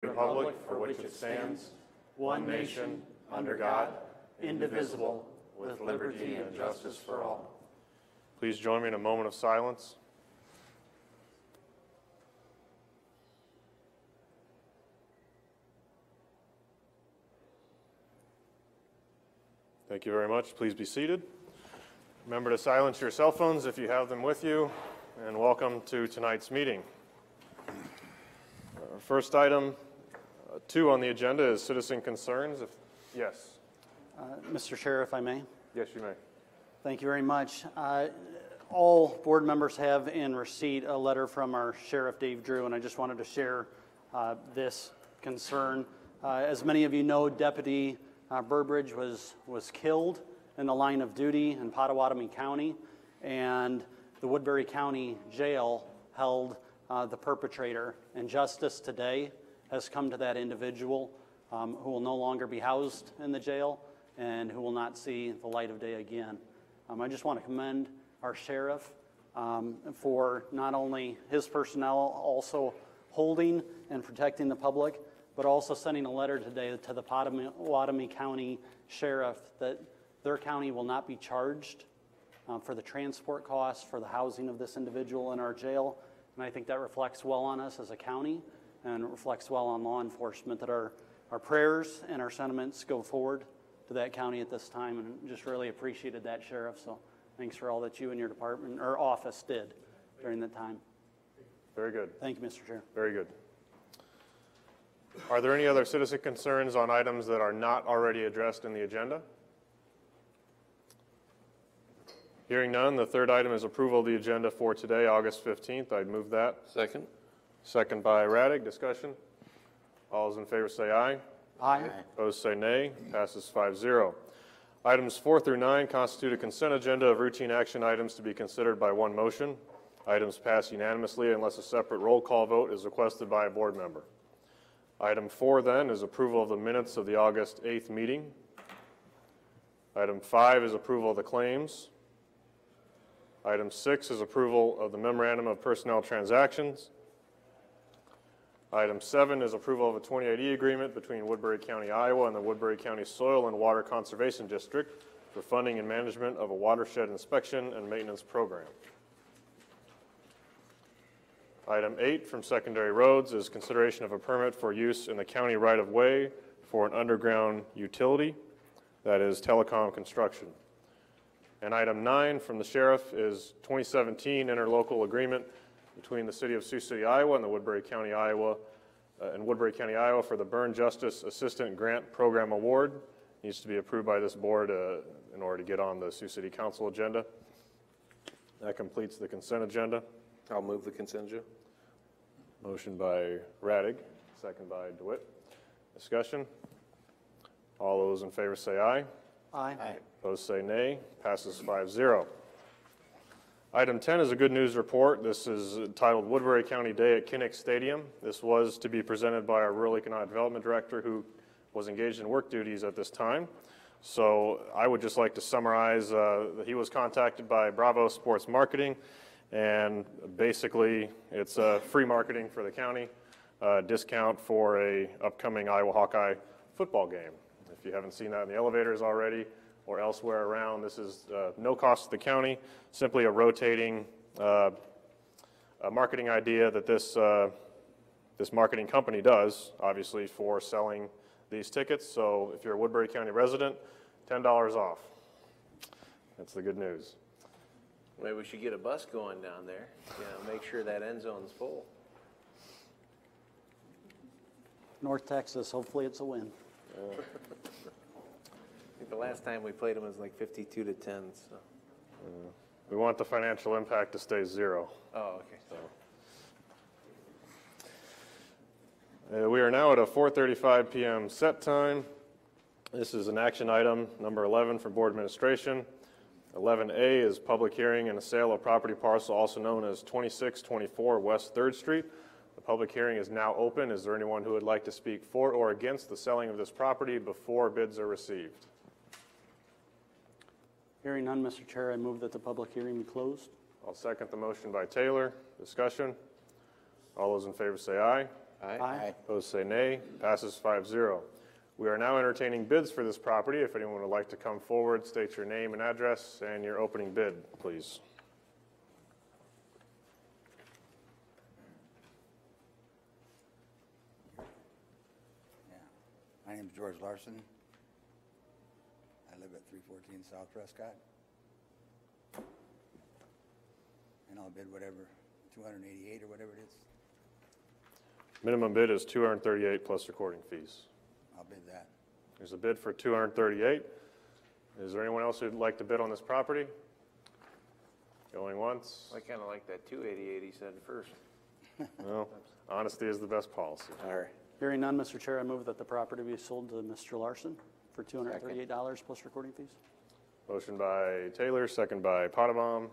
Republic for which it stands, one nation, under God, indivisible, with liberty and justice for all. Please join me in a moment of silence. Thank you very much. Please be seated. Remember to silence your cell phones if you have them with you, and welcome to tonight's meeting. First item 2 on the agenda is citizen concerns. Yes. Mr. Chair, if I may. Yes, you may. Thank you very much. All board members have in receipt a letter from our Sheriff Dave Drew, and I just wanted to share this concern. As many of you know, Deputy Burbridge was killed in the line of duty in Potawatomi County, and the Woodbury County Jail held the perpetrator. And justice today has come to that individual who will no longer be housed in the jail and who will not see the light of day again. I just want to commend our sheriff for not only his personnel also holding and protecting the public, but also sending a letter today to the Potawatomi County Sheriff that their county will not be charged for the transport costs for the housing of this individual in our jail. And I think that reflects well on us as a county, and it reflects well on law enforcement, that our prayers and our sentiments go forward to that county at this time, and just really appreciated that, Sheriff. So thanks for all that you and your department or office did during that time. Very good. Thank you, Mr. Chair. Very good. Are there any other citizen concerns on items that are not already addressed in the agenda? Hearing none, the third item is approval of the agenda for today, August 15th. I'd move that. Second. Second by Radig. Discussion? All those in favor say aye. Aye. Opposed say nay. Passes 5-0. Items 4 through 9 constitute a consent agenda of routine action items to be considered by one motion. Items pass unanimously unless a separate roll call vote is requested by a board member. Item 4 then is approval of the minutes of the August 8th meeting. Item 5 is approval of the claims. Item 6 is approval of the memorandum of personnel transactions. Item 7 is approval of a 28E agreement between Woodbury County, Iowa and the Woodbury County Soil and Water Conservation District for funding and management of a watershed inspection and maintenance program. Item 8 from Secondary Roads is consideration of a permit for use in the county right-of-way for an underground utility, that is telecom construction. And item 9 from the Sheriff is 2017 interlocal agreement between the City of Sioux City, Iowa and the Woodbury County, Iowa for the Burn Justice Assistant Grant Program Award. Needs to be approved by this board in order to get on the Sioux City Council agenda. That completes the consent agenda. I'll move the consent agenda. Motion by Radig, second by DeWitt. Discussion? All those in favor say aye. Aye. Aye. Opposed say nay. Passes 5-0. Item 10 is a good news report. This is titled Woodbury County Day at Kinnick Stadium. This was to be presented by our Rural Economic Development Director, who was engaged in work duties at this time. So I would just like to summarize that he was contacted by Bravo Sports Marketing, and basically it's free marketing for the county, discount for a upcoming Iowa Hawkeye football game. If you haven't seen that in the elevators already or elsewhere around, this is no cost to the county, simply a rotating a marketing idea that this marketing company does, obviously, for selling these tickets. So if you're a Woodbury County resident, $10 off. That's the good news. Maybe we should get a bus going down there. Make sure that end zone's full. North Texas, hopefully it's a win. I think the last time we played them was like 52-10. So. We want the financial impact to stay 0. Oh, okay. So. We are now at a 4:35 p.m. set time. This is an action item number 11 for board administration. 11A is public hearing and a sale of property parcel, also known as 2624 West 3rd Street. The public hearing is now open. Is there anyone who would like to speak for or against the selling of this property before bids are received? Hearing none, Mr. Chair, I move that the public hearing be closed. I'll second the motion by Taylor. Discussion? All those in favor say aye. Aye. Opposed, say nay. Passes 5-0. We are now entertaining bids for this property. If anyone would like to come forward, state your name and address and your opening bid, please. Yeah. My name is George Larson. I live at 314 South Prescott. And I'll bid whatever, 288 or whatever it is. Minimum bid is $238 plus recording fees. I'll bid that. There's a bid for $238. Is there anyone else who'd like to bid on this property? Going once? I kind of like that 288 he said first. No. Honesty is the best policy. All right. Hearing none, Mr. Chair, I move that the property be sold to Mr. Larson for $238 plus recording fees. Motion by Taylor, second by Potabom.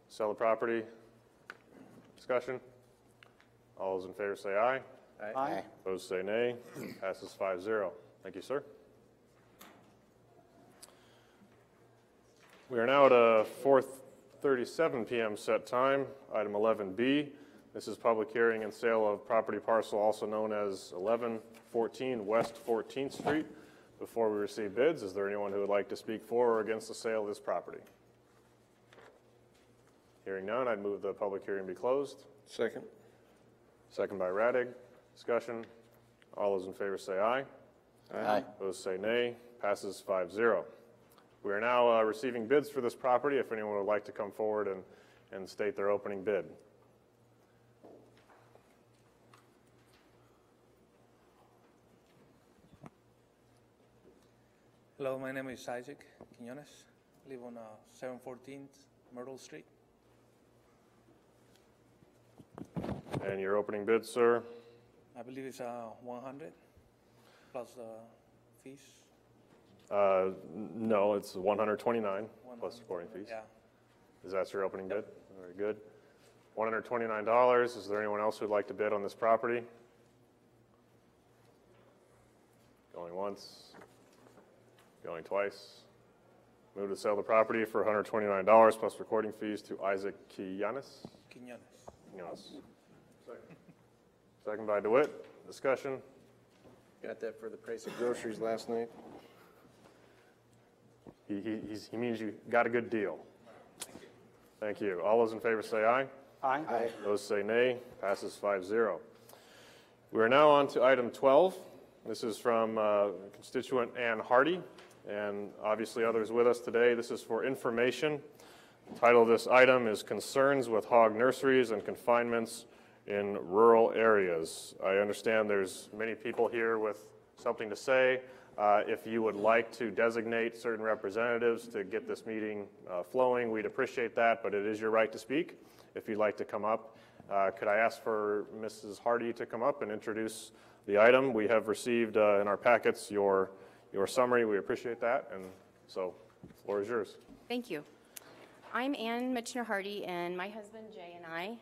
Sell the property. Discussion? All those in favor say aye. Aye. Opposed say nay. Passes 5-0. Thank you, sir. We are now at a 4:37 p.m. set time. Item 11B. This is public hearing and sale of property parcel also known as 1114 West 14th Street. Before we receive bids, is there anyone who would like to speak for or against the sale of this property? Hearing none, I'd move the public hearing be closed. Second. Second by Radig. Discussion. All those in favor say aye. Aye. Opposed say nay. Passes 5-0. We are now receiving bids for this property. If anyone would like to come forward and state their opening bid. Hello, my name is Isaac Quinones. I live on 714th Myrtle Street. And your opening bid, sir? I believe it's 100 plus fees. No, it's 129 plus recording fees. Yeah. Is that your opening bid? Very good. $129. Is there anyone else who'd like to bid on this property? Going once. Going twice. Move to sell the property for $129 plus recording fees to Isaac Quinones. Quinones. Second by DeWitt. Discussion. Got that for the price of groceries last night. He means you got a good deal. Thank you. All those in favor say aye. Aye. Those say nay. Passes 5-0. We are now on to item 12. This is from constituent Ann Hardy, and obviously others with us today. This is for information. The title of this item is Concerns with Hog Nurseries and Confinements in Rural Areas. I understand there's many people here with something to say. If you would like to designate certain representatives to get this meeting flowing, we'd appreciate that, but it is your right to speak. If you'd like to come up, could I ask for Mrs. Hardy to come up and introduce the item? We have received in our packets your summary. We appreciate that, and so the floor is yours. Thank you. I'm Ann Mitchner Hardy, and my husband Jay and I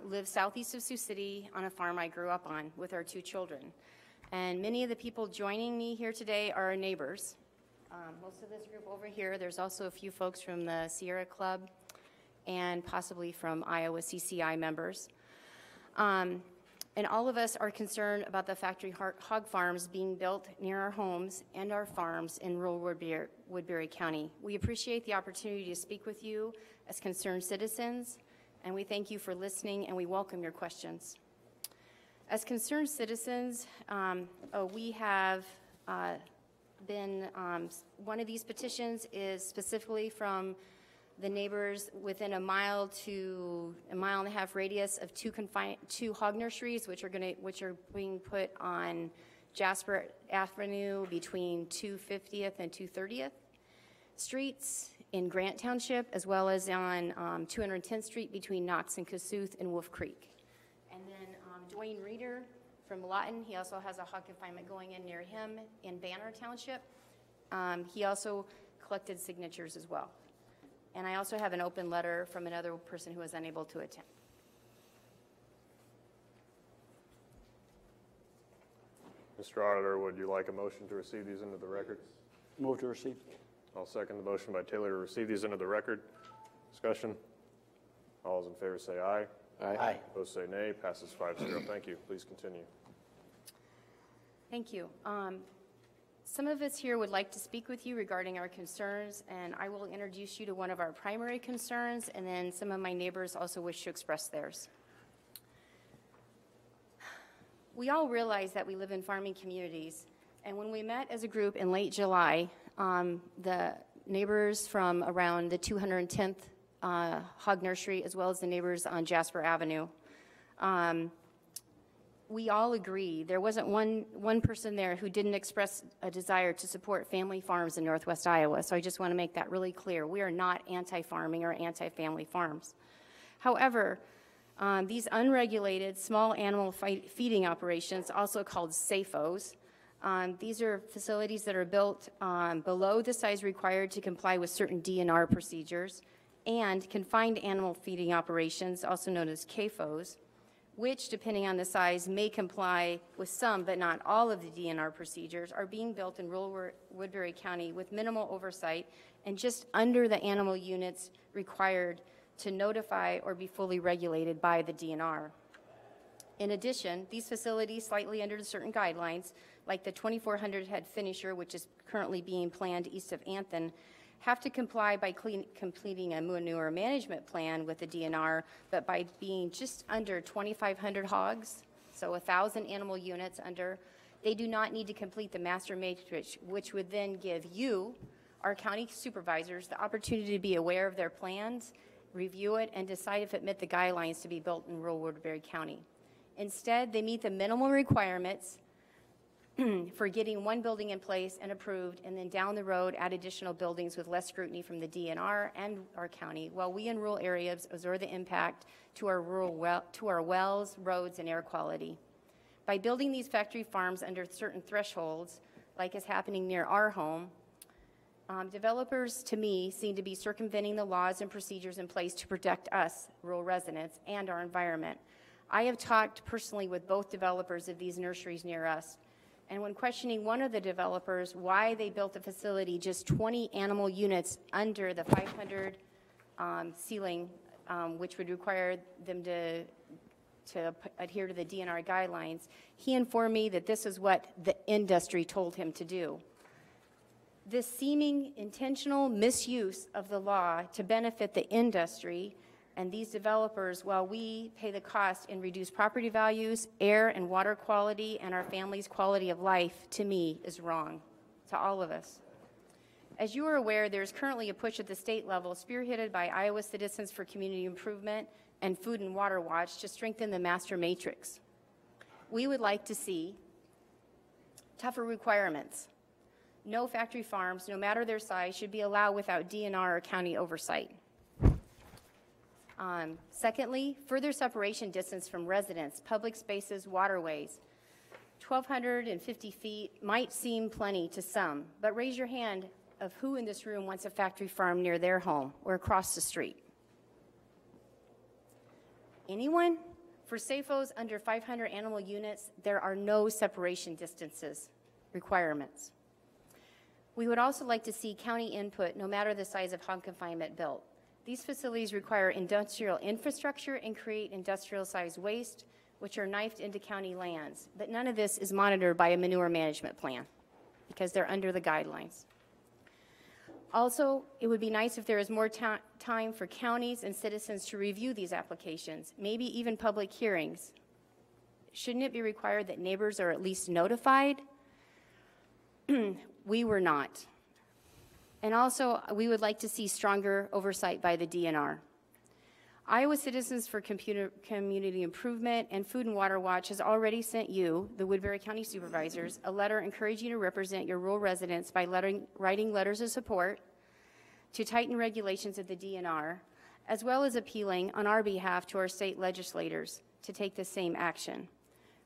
live southeast of Sioux City on a farm I grew up on with our 2 children. And many of the people joining me here today are our neighbors. Most of this group over here, there's also a few folks from the Sierra Club and possibly from Iowa CCI members. And all of us are concerned about the factory hog farms being built near our homes and our farms in rural Woodbury County. We appreciate the opportunity to speak with you as concerned citizens, and we thank you for listening, and we welcome your questions. As concerned citizens, we have been, one of these petitions is specifically from the neighbors within a mile to a mile and a half radius of 2 hog nurseries, which are being put on Jasper Avenue between 250th and 230th streets in Grant Township, as well as on 210th Street between Knox and Kossuth and Wolf Creek. And then Dwayne Reeder from Lawton, he also has a hog confinement going in near him in Banner Township. He also collected signatures as well. And I also have an open letter from another person who was unable to attend. Mr. Auditor, would you like a motion to receive these into the record? Move to receive. I'll second the motion by Taylor to receive these into the record. Discussion. All those in favor say aye. Aye. Opposed, say nay. Passes 5-0. Thank you. Please continue. Thank you. Some of us here would like to speak with you regarding our concerns, and I will introduce you to one of our primary concerns, and then some of my neighbors also wish to express theirs. We all realize that we live in farming communities, and when we met as a group in late July, the neighbors from around the 210th Hog Nursery, as well as the neighbors on Jasper Avenue, we all agree. There wasn't one person there who didn't express a desire to support family farms in Northwest Iowa, so I just want to make that really clear. We are not anti-farming or anti-family farms. However, these unregulated small animal feeding operations, also called SAFOs, these are facilities that are built below the size required to comply with certain DNR procedures, and confined animal feeding operations, also known as CAFOs, which, depending on the size, may comply with some but not all of the DNR procedures, are being built in rural Woodbury County with minimal oversight and just under the animal units required to notify or be fully regulated by the DNR. In addition, these facilities, slightly under certain guidelines, like the 2,400 head finisher, which is currently being planned east of Anthon, have to comply by completing a manure management plan with the DNR, but by being just under 2,500 hogs, so 1,000 animal units under, they do not need to complete the master matrix, which would then give you, our county supervisors, the opportunity to be aware of their plans, review it, and decide if it met the guidelines to be built in rural Woodbury County. Instead, they meet the minimal requirements for getting one building in place and approved, and then down the road add additional buildings with less scrutiny from the DNR and our county, while we in rural areas absorb the impact to our wells, roads, and air quality. By building these factory farms under certain thresholds, like is happening near our home, developers, to me, seem to be circumventing the laws and procedures in place to protect us, rural residents, and our environment. I have talked personally with both developers of these nurseries near us, and when questioning one of the developers why they built a facility just 20 animal units under the 500 ceiling, which would require them to adhere to the DNR guidelines, he informed me that this is what the industry told him to do. This seeming intentional misuse of the law to benefit the industry and these developers, while we pay the cost in reduced property values, air and water quality, and our family's quality of life, to me, is wrong, to all of us. As you are aware, there is currently a push at the state level spearheaded by Iowa Citizens for Community Improvement and Food and Water Watch to strengthen the master matrix. We would like to see tougher requirements. No factory farms, no matter their size, should be allowed without DNR or county oversight. Secondly, further separation distance from residents, public spaces, waterways. 1,250 feet might seem plenty to some, but raise your hand of who in this room wants a factory farm near their home or across the street. Anyone? For SAFOs under 500 animal units, there are no separation distances requirements. We would also like to see county input, no matter the size of hog confinement built. These facilities require industrial infrastructure and create industrial-sized waste, which are knifed into county lands. But none of this is monitored by a manure management plan because they're under the guidelines. Also, it would be nice if there was more time for counties and citizens to review these applications, maybe even public hearings. Shouldn't it be required that neighbors are at least notified? We were not. And also, we would like to see stronger oversight by the DNR. Iowa Citizens for Community Improvement and Food and Water Watch has already sent you, the Woodbury County Supervisors, a letter encouraging you to represent your rural residents by writing letters of support to tighten regulations of the DNR, as well as appealing on our behalf to our state legislators to take the same action.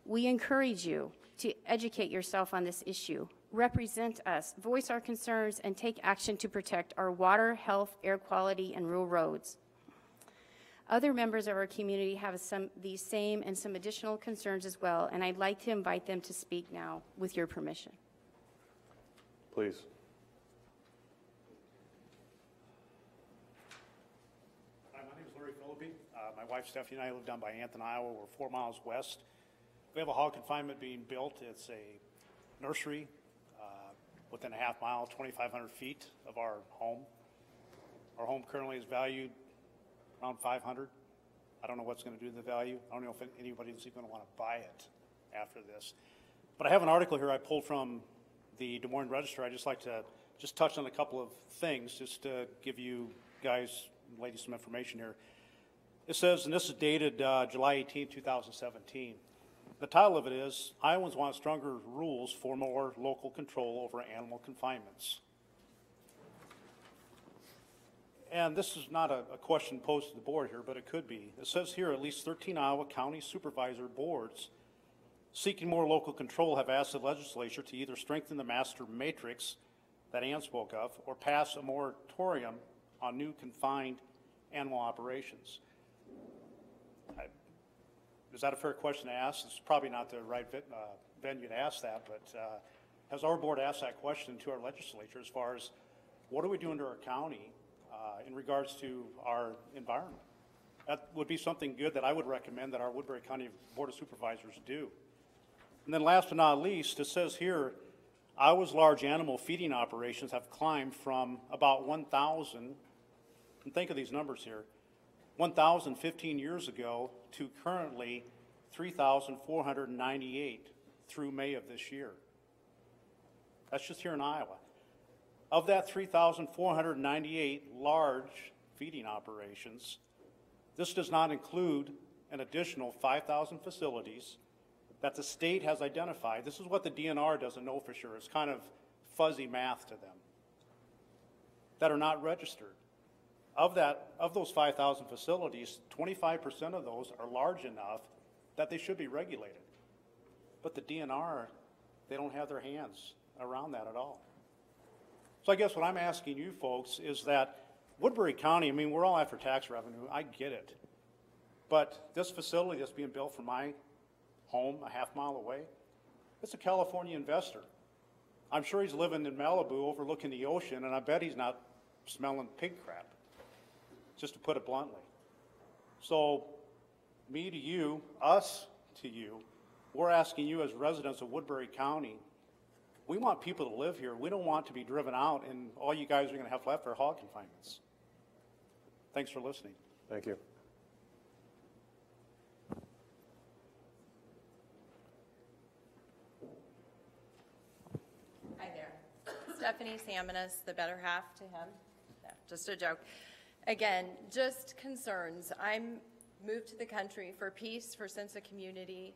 We encourage you to educate yourself on this issue, represent us, voice our concerns, and take action to protect our water, health, air quality, and rural roads. Other members of our community have these same and some additional concerns as well, and I'd like to invite them to speak now with your permission. Please. Hi, my name is Larry Philippi. My wife Stephanie and I live down by Anthony, Iowa. We're 4 miles west. We have a hog confinement being built. It's a nursery within a half mile, 2,500 feet of our home. Our home currently is valued around $500,000. I don't know what's going to do to the value. I don't know if anybody's even going to want to buy it after this. But I have an article here I pulled from the Des Moines Register. I'd just like to just touch on a couple of things just to give you guys, ladies, some information here. It says, and this is dated July 18, 2017. The title of it is, Iowans Want Stronger Rules for More Local Control Over Animal Confinements. And this is not a question posed to the board here, but it could be. It says here at least 13 Iowa County Supervisor boards seeking more local control have asked the legislature to either strengthen the master matrix that Ann spoke of or pass a moratorium on new confined animal operations. Is that a fair question to ask? It's probably not the right venue to ask that, but has our board asked that question to our legislature as far as what are we doing to our county in regards to our environment? That would be something good that I would recommend that our Woodbury County Board of Supervisors do. And then last but not least, it says here, Iowa's large animal feeding operations have climbed from about 1,000, and think of these numbers here, 1,000 15 years ago to currently 3,498 through May of this year. That's just here in Iowa. Of that 3,498 large feeding operations, this does not include an additional 5,000 facilities that the state has identified. This is what the DNR doesn't know for sure. It's kind of fuzzy math to them, that are not registered. Of those 5,000 facilities, 25% of those are large enough that they should be regulated. But the DNR, they don't have their hands around that at all. So I guess what I'm asking you folks is that Woodbury County, I mean, we're all after tax revenue, I get it. But this facility that's being built for my home a half mile away, it's a California investor. I'm sure he's living in Malibu overlooking the ocean, and I bet he's not smelling pig crap, just to put it bluntly. So me to you, us to you, we're asking you as residents of Woodbury County, we want people to live here. We don't want to be driven out, and all you guys are going to have left are hog confinements. Thanks for listening. Thank you. Hi there. Stephanie Salmonis, the better half to him. No, just a joke. Again, just concerns. I'm moved to the country for peace, for sense of community,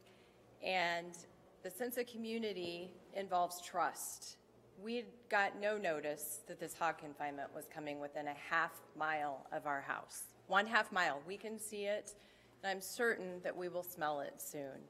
and the sense of community involves trust. We got no notice that this hog confinement was coming within a half mile of our house. 1/2 mile. We can see it, and I'm certain that we will smell it soon.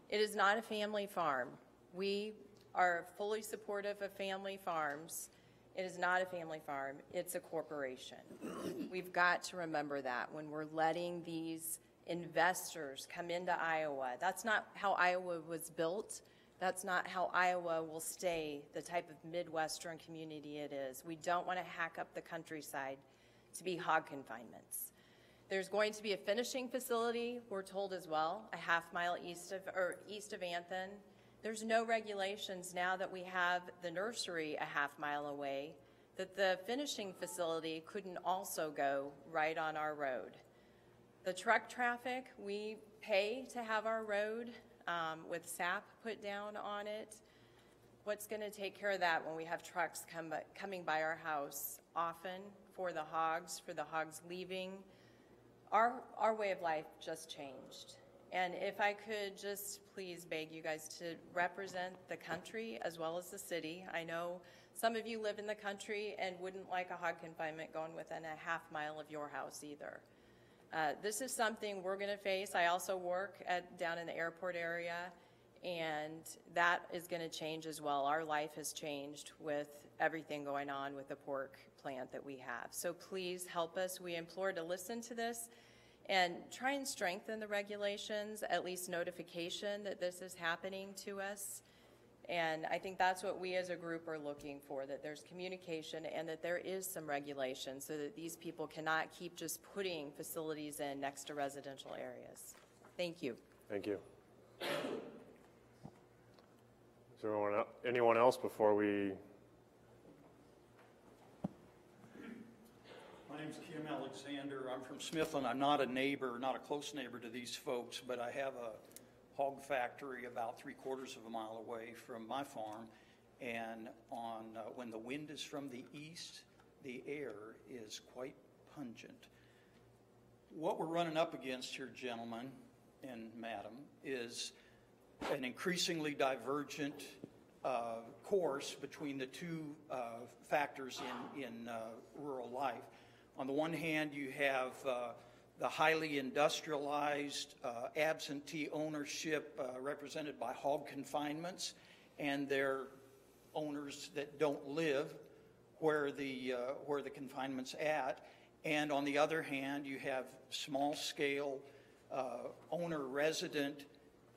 It is not a family farm. We are fully supportive of family farms. It is not a family farm. It's a corporation. We've got to remember that when we're letting these investors come into Iowa. That's not how Iowa was built. That's not how Iowa will stay the type of Midwestern community it is. We don't want to hack up the countryside to be hog confinements. There's going to be a finishing facility, we're told as well, a half mile east of Anthony. There's no regulations now that we have the nursery a half mile away that the finishing facility couldn't also go right on our road. The truck traffic, we pay to have our road with SAP put down on it. What's going to take care of that when we have trucks coming by our house often for the hogs leaving? Our way of life just changed. And if I could just please beg you guys to represent the country as well as the city. I know some of you live in the country and wouldn't like a hog confinement going within a half mile of your house either. This is something we're going to face. I also work down in the airport area, and that is going to change as well. Our life has changed with everything going on with the pork plant that we have. So please help us. We implore to listen to this and try and strengthen the regulations, at least notification that this is happening to us. And I think that's what we as a group are looking for, that there's communication and that there is some regulation so that these people cannot keep just putting facilities in next to residential areas. Thank you. Thank you. Is there anyone else before we? My name's Kim Alexander. I'm from Smithland. I'm not a neighbor, not a close neighbor to these folks, but I have a hog factory about 3/4 of a mile away from my farm. And when the wind is from the east, the air is quite pungent. What we're running up against here, gentlemen and madam, is an increasingly divergent course between the two factors in rural life. On the one hand, you have the highly industrialized absentee ownership represented by hog confinements and their owners that don't live where the confinement's at. And on the other hand, you have small-scale owner-resident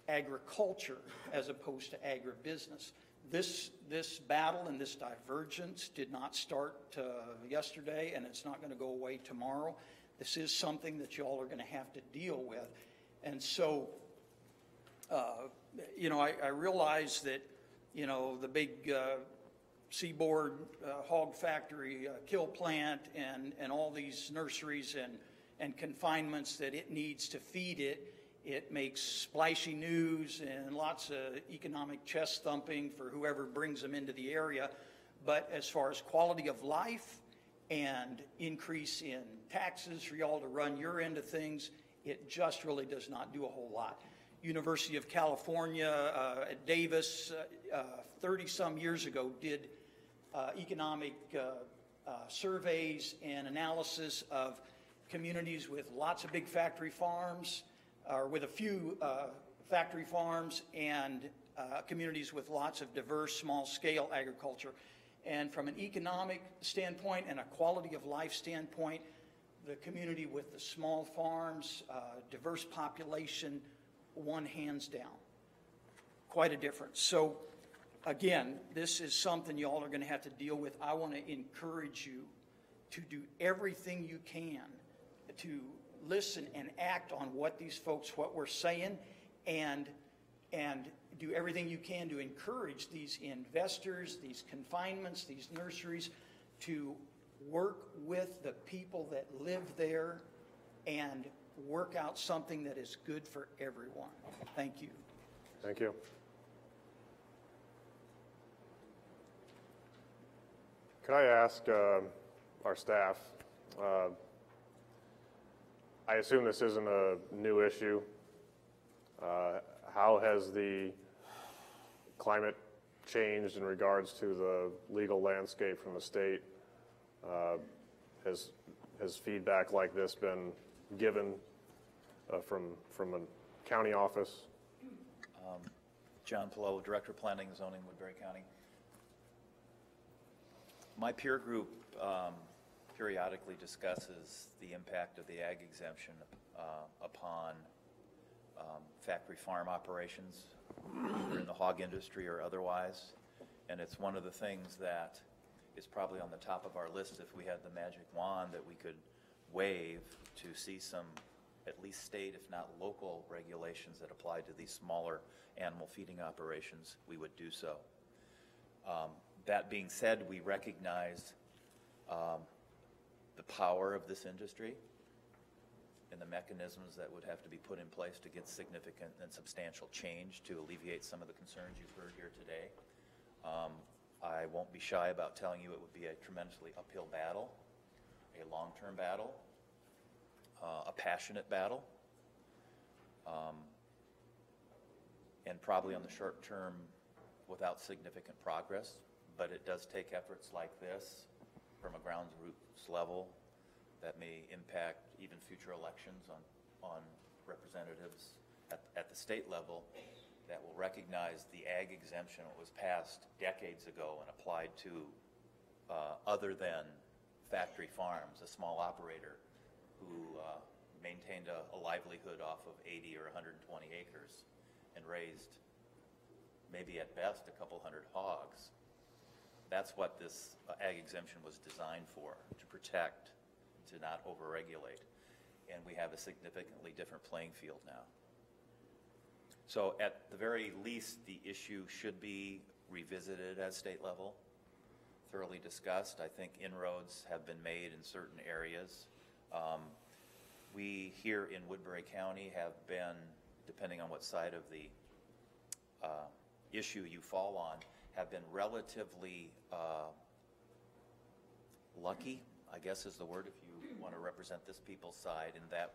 agriculture as opposed to agribusiness. This battle and this divergence did not start yesterday, and it's not going to go away tomorrow. This is something that you all are going to have to deal with. And so, I realize that, the big seaboard hog factory kill plant and all these nurseries and confinements that it needs to feed it, it makes splashy news and lots of economic chest thumping for whoever brings them into the area. But as far as quality of life and increase in taxes for y'all to run your end of things, it just really does not do a whole lot. University of California at Davis 30-some years ago did economic surveys and analysis of communities with lots of big factory farms, or with a few factory farms, and communities with lots of diverse small-scale agriculture. And from an economic standpoint and a quality of life standpoint, the community with the small farms, diverse population, won hands down. Quite a difference. So again, this is something you all are going to have to deal with. I want to encourage you to do everything you can to listen and act on what we're saying, and do everything you can to encourage these investors, these confinements, these nurseries to work with the people that live there and work out something that is good for everyone. Thank you. Thank you. Could I ask our staff, I assume this isn't a new issue. How has the climate changed in regards to the legal landscape from the state? Has feedback like this been given from a county office? John Palolo, Director of Planning and Zoning, Woodbury County. My peer group periodically discusses the impact of the ag exemption upon factory farm operations, either in the hog industry or otherwise. And it's one of the things that is probably on the top of our list if we had the magic wand that we could wave to see some at least state, if not local, regulations that apply to these smaller animal feeding operations, we would do so. That being said, we recognize the power of this industry and the mechanisms that would have to be put in place to get significant and substantial change to alleviate some of the concerns you've heard here today. I won't be shy about telling you it would be a tremendously uphill battle, a long-term battle, a passionate battle, and probably on the short term without significant progress. But it does take efforts like this from a grassroots level that may impact even future elections on representatives at the state level that will recognize the ag exemption that was passed decades ago and applied to other than factory farms, a small operator who maintained a livelihood off of 80 or 120 acres and raised maybe at best a couple hundred hogs. That's what this ag exemption was designed for, to protect, to not overregulate. And we have a significantly different playing field now. So at the very least, the issue should be revisited at state level, thoroughly discussed. I think inroads have been made in certain areas. We here in Woodbury County have been, depending on what side of the issue you fall on, have been relatively lucky, I guess is the word if you want to represent this people's side, in that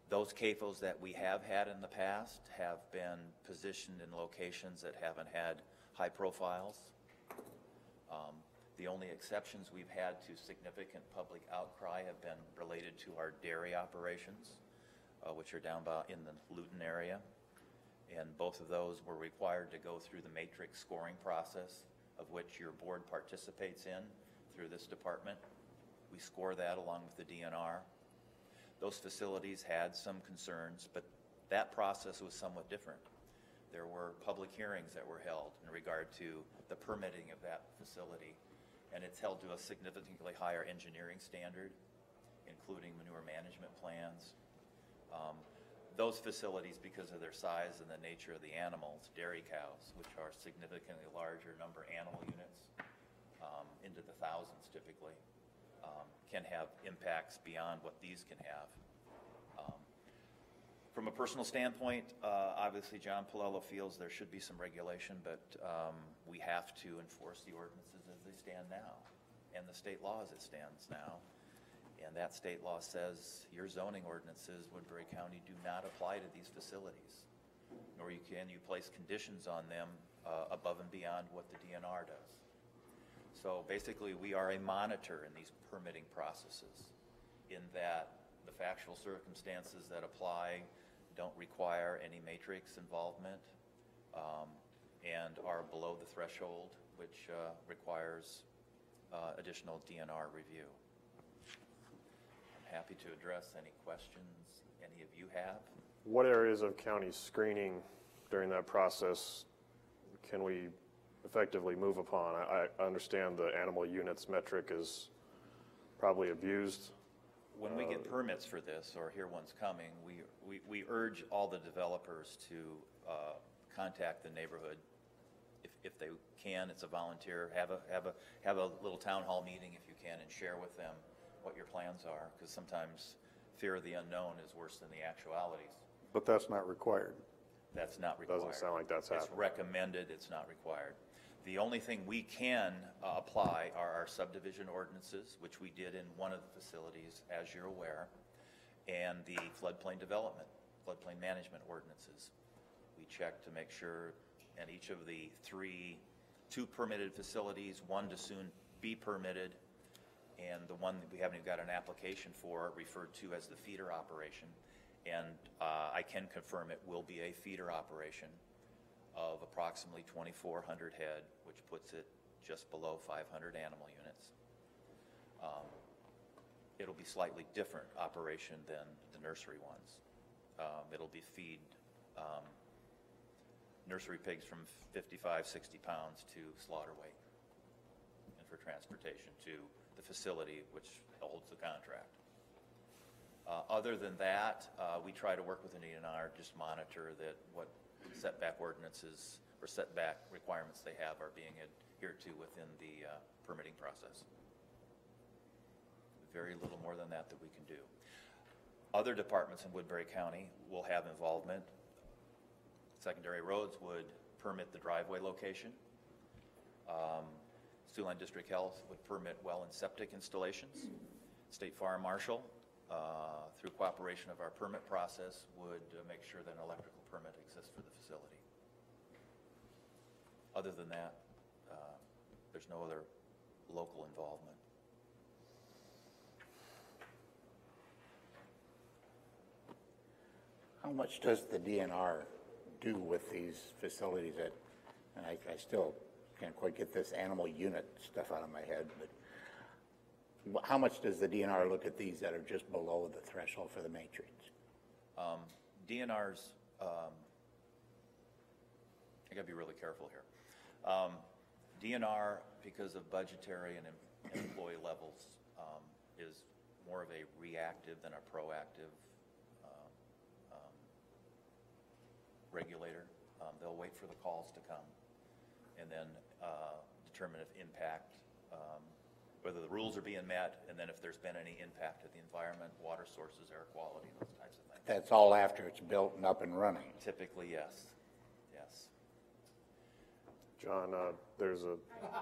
those CAFOs that we have had in the past have been positioned in locations that haven't had high profiles. The only exceptions we've had to significant public outcry have been related to our dairy operations, which are down in the Luton area. And both of those were required to go through the matrix scoring process, of which your board participates in through this department. We score that along with the DNR. Those facilities had some concerns, but that process was somewhat different. There were public hearings that were held in regard to the permitting of that facility, and it's held to a significantly higher engineering standard, including manure management plans. Those facilities, because of their size and the nature of the animals, dairy cows, which are significantly larger number animal units, into the thousands typically, can have impacts beyond what these can have. From a personal standpoint, obviously John Palello feels there should be some regulation, but we have to enforce the ordinances as they stand now, and the state law as it stands now. And that state law says your zoning ordinances, Woodbury County, do not apply to these facilities, nor can you place conditions on them above and beyond what the DNR does. So basically, we are a monitor in these permitting processes, in that the factual circumstances that apply don't require any matrix involvement and are below the threshold, which requires additional DNR review. I'm happy to address any questions any of you have. What areas of county screening during that process can we effectively move upon? I understand the animal units metric is probably abused. When we get permits for this, or hear one's coming, we urge all the developers to contact the neighborhood if they can. It's a volunteer. Have a little town hall meeting if you can, and share with them what your plans are, because sometimes fear of the unknown is worse than the actualities. But that's not required. That's not required. Doesn't sound like that's happening. It's recommended, it's not required. The only thing we can apply are our subdivision ordinances, which we did in one of the facilities, as you're aware, and the floodplain development, floodplain management ordinances. We check to make sure, and each of the two permitted facilities, one to soon be permitted, and the one that we haven't even got an application for, referred to as the feeder operation. And I can confirm it will be a feeder operation of approximately 2,400 head, which puts it just below 500 animal units. It'll be slightly different operation than the nursery ones. It'll be feed nursery pigs from 55, 60 pounds to slaughter weight, and for transportation to the facility which holds the contract. Other than that, we try to work with the DNR, just monitor that what setback ordinances or setback requirements they have are being adhered to within the permitting process. Very little more than that we can do. Other departments in Woodbury County will have involvement. Secondary roads would permit the driveway location. Siouxland District Health would permit well and septic installations. State Fire Marshal, through cooperation of our permit process, would make sure that an electrical permit exists for the facility. Other than that, there's no other local involvement. How much does the DNR do with these facilities that, and I still can't quite get this animal unit stuff out of my head, but how much does the DNR look at these that are just below the threshold for the matrix? DNR's I gotta be really careful here. DNR, because of budgetary and employee levels, is more of a reactive than a proactive regulator. They'll wait for the calls to come and then determine if impact, whether the rules are being met, and then if there's been any impact to the environment, water sources, air quality, those types of things. That's all after it's built and up and running. Typically, yes. Yes. John,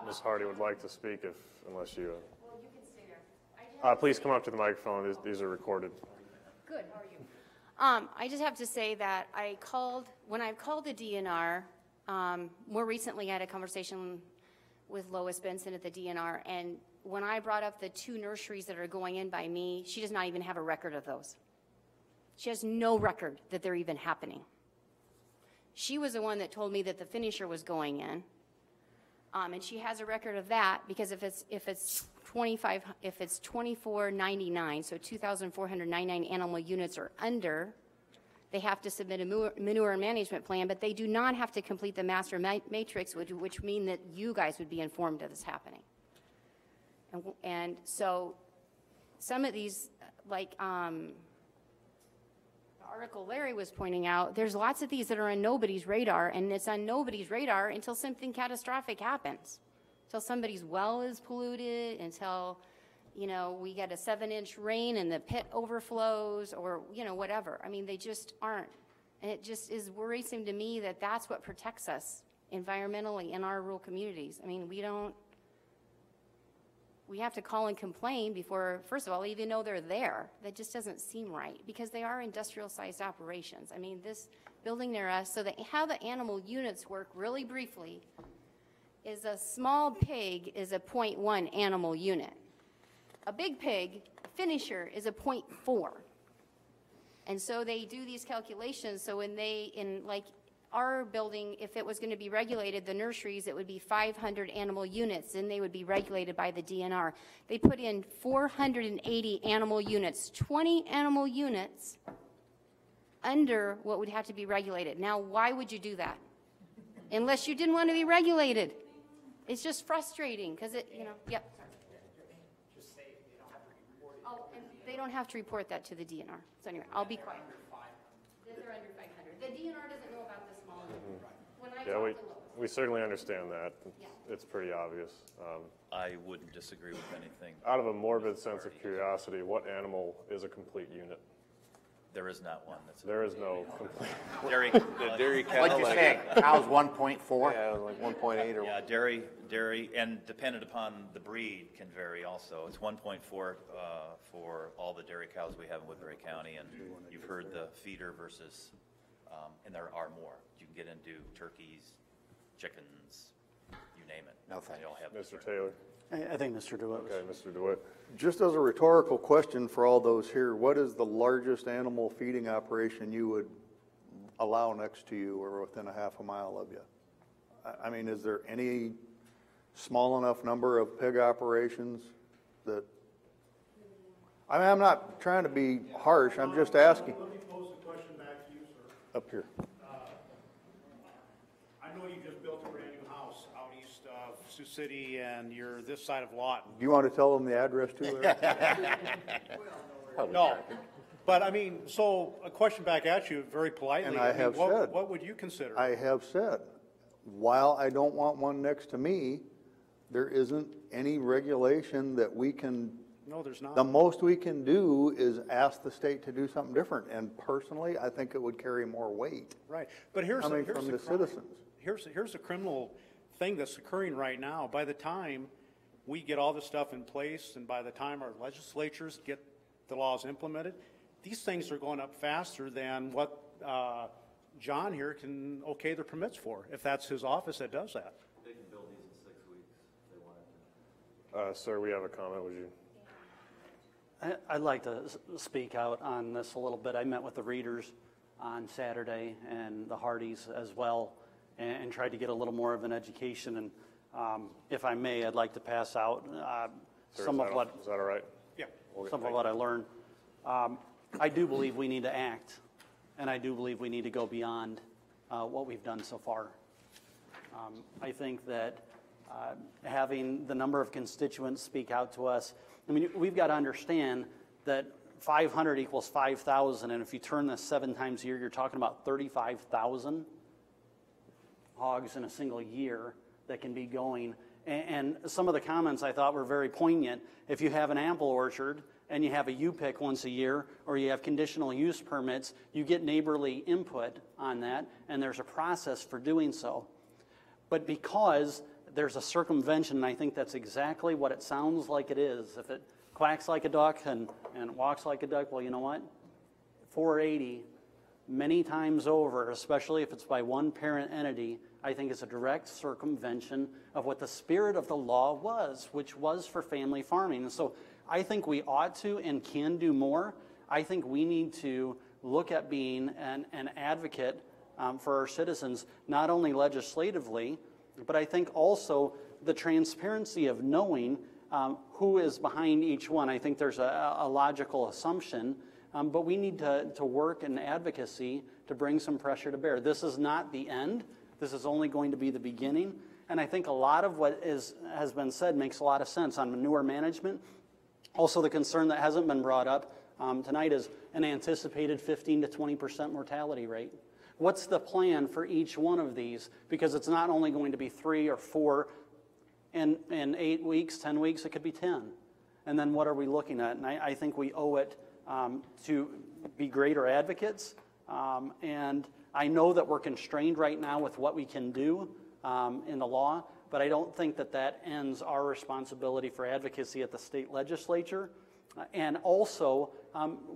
Ms. Hardy would like to speak unless you. Well, you can stay there. Please come up to the microphone. These are recorded. Good, how are you? I just have to say that when I called the DNR, more recently I had a conversation with Lois Benson at the DNR, and when I brought up the 2 nurseries that are going in by me, she does not even have a record of those. She has no record that they're even happening. She was the one that told me that the finisher was going in, and she has a record of that because if it's 2499, so 2,499 animal units or under, they have to submit a manure management plan, but they do not have to complete the master matrix, which mean that you guys would be informed of this happening. And so some of these, like the article Larry was pointing out, there's lots of these that are on nobody's radar, and it's on nobody's radar until something catastrophic happens, until somebody's well is polluted, until, we get a 7-inch rain and the pit overflows, or, whatever. I mean, they just aren't. And it just is worrisome to me that that's what protects us environmentally in our rural communities. I mean, we have to call and complain before, first of all, even though they're there. That just doesn't seem right, because they are industrial-sized operations. I mean, this building near us, so how the animal units work, really briefly, is a small pig is a 0.1 animal unit. A big pig, a finisher, is a 0.4. And so they do these calculations, so in our building, if it was going to be regulated, the nurseries, it would be 500 animal units, and they would be regulated by the DNR. They put in 480 animal units, 20 animal units under what would have to be regulated. Now, why would you do that? Unless you didn't want to be regulated. It's just frustrating, because yep. Just say they don't have to report it. Oh, and they don't have to report that to the DNR. So anyway, I'll be quiet. They're under 500. The DNR doesn't know about the small ones. When I Yeah, talk to Lois. we certainly understand that. Yeah. It's pretty obvious. I wouldn't disagree with anything. Out of a morbid sense of curiosity, what animal is a complete unit? There is not one that's. There is no complete. Dairy. The dairy cow. What'd you say? Cow's 1.4? Yeah, like 1.8 or. Yeah, dairy, and dependent upon the breed can vary also. It's 1.4 for all the dairy cows we have in Woodbury County, and you've heard the feeder versus, and there are more. You can get into turkeys, chickens, you name it. No thanks. They all have Mr. Taylor? I think Mr. DeWitt was. Okay, Mr. DeWitt. Just as a rhetorical question for all those here, what is the largest animal feeding operation you would allow next to you or within a half a mile of you? I mean, is there any small enough number of pig operations that, I mean, I'm not trying to be harsh, I'm just asking. Let me pose the question back to you, sir. Up here. I know you just built a brand new house out east of Sioux City, and you're this side of Lawton. Do you want to tell them the address too, Larry? No, but I mean, so a question back at you, very politely. And I mean, have what, said. What would you consider? I have said, while I don't want one next to me, there isn't any regulation that we can. No, there's not. The most we can do is ask the state to do something different, and personally, I think it would carry more weight. Right, but here's Coming here's from the the crime. citizens. Here's a criminal thing that's occurring right now. By the time we get all this stuff in place, and by the time our legislatures get the laws implemented, these things are going up faster than what John here can okay their permits for, if that's his office that does that. They can build these in 6 weeks if they wanted to. Sir, we have a comment. Would you? I'd like to speak out on this a little bit. I met with the readers on Saturday and the Hardys as well, and tried to get a little more of an education. And if I may, I'd like to pass out some of what. Is that all right? Yeah. Some of what I learned. I do believe we need to act, and I do believe we need to go beyond what we've done so far. I think that having the number of constituents speak out to us, I mean, we've got to understand that 500 equals 5,000, and if you turn this 7 times a year, you're talking about 35,000 hogs in a single year that can be going. And some of the comments I thought were very poignant. If you have an apple orchard and you have a U-pick once a year, or you have conditional use permits, you get neighborly input on that, and there's a process for doing so. But because there's a circumvention, and I think that's exactly what it sounds like it is. If it quacks like a duck and walks like a duck, well, you know what? 480, many times over, especially if it's by one parent entity, I think is a direct circumvention of what the spirit of the law was, which was for family farming. And so I think we ought to and can do more. I think we need to look at being an advocate for our citizens, not only legislatively, but I think also the transparency of knowing who is behind each one. I think there's a logical assumption, but we need to work in advocacy to bring some pressure to bear. This is not the end. This is only going to be the beginning. And I think a lot of what has been said makes a lot of sense on manure management. Also, the concern that hasn't been brought up tonight is an anticipated 15 to 20% mortality rate. What's the plan for each one of these? Because it's not only going to be 3 or 4 in 8 weeks, 10 weeks, it could be 10. And then what are we looking at? And I think we owe it to be greater advocates. And I know that we're constrained right now with what we can do in the law, but I don't think that ends our responsibility for advocacy at the state legislature. And also,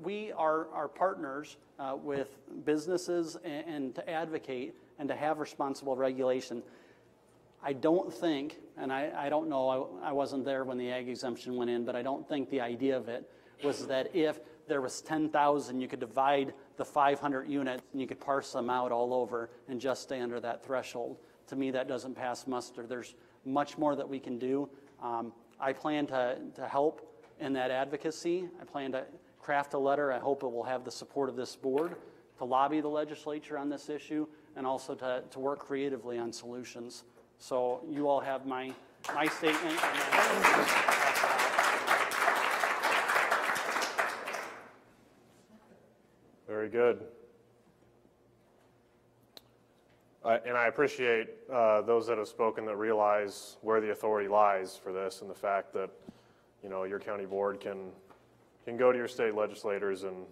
we are partners with businesses and to advocate and to have responsible regulation. I don't think, and I don't know, I wasn't there when the ag exemption went in, but I don't think the idea of it was that if there was 10,000, you could divide the 500 units and you could parse them out all over and just stay under that threshold. To me, that doesn't pass muster. There's much more that we can do. I plan to help in that advocacy. I plan to craft a letter. I hope it will have the support of this board to lobby the legislature on this issue and also to work creatively on solutions. So you all have my statement. Very good. And I appreciate those that have spoken that realize where the authority lies for this, and the fact that, you know, your county board can go to your state legislators and,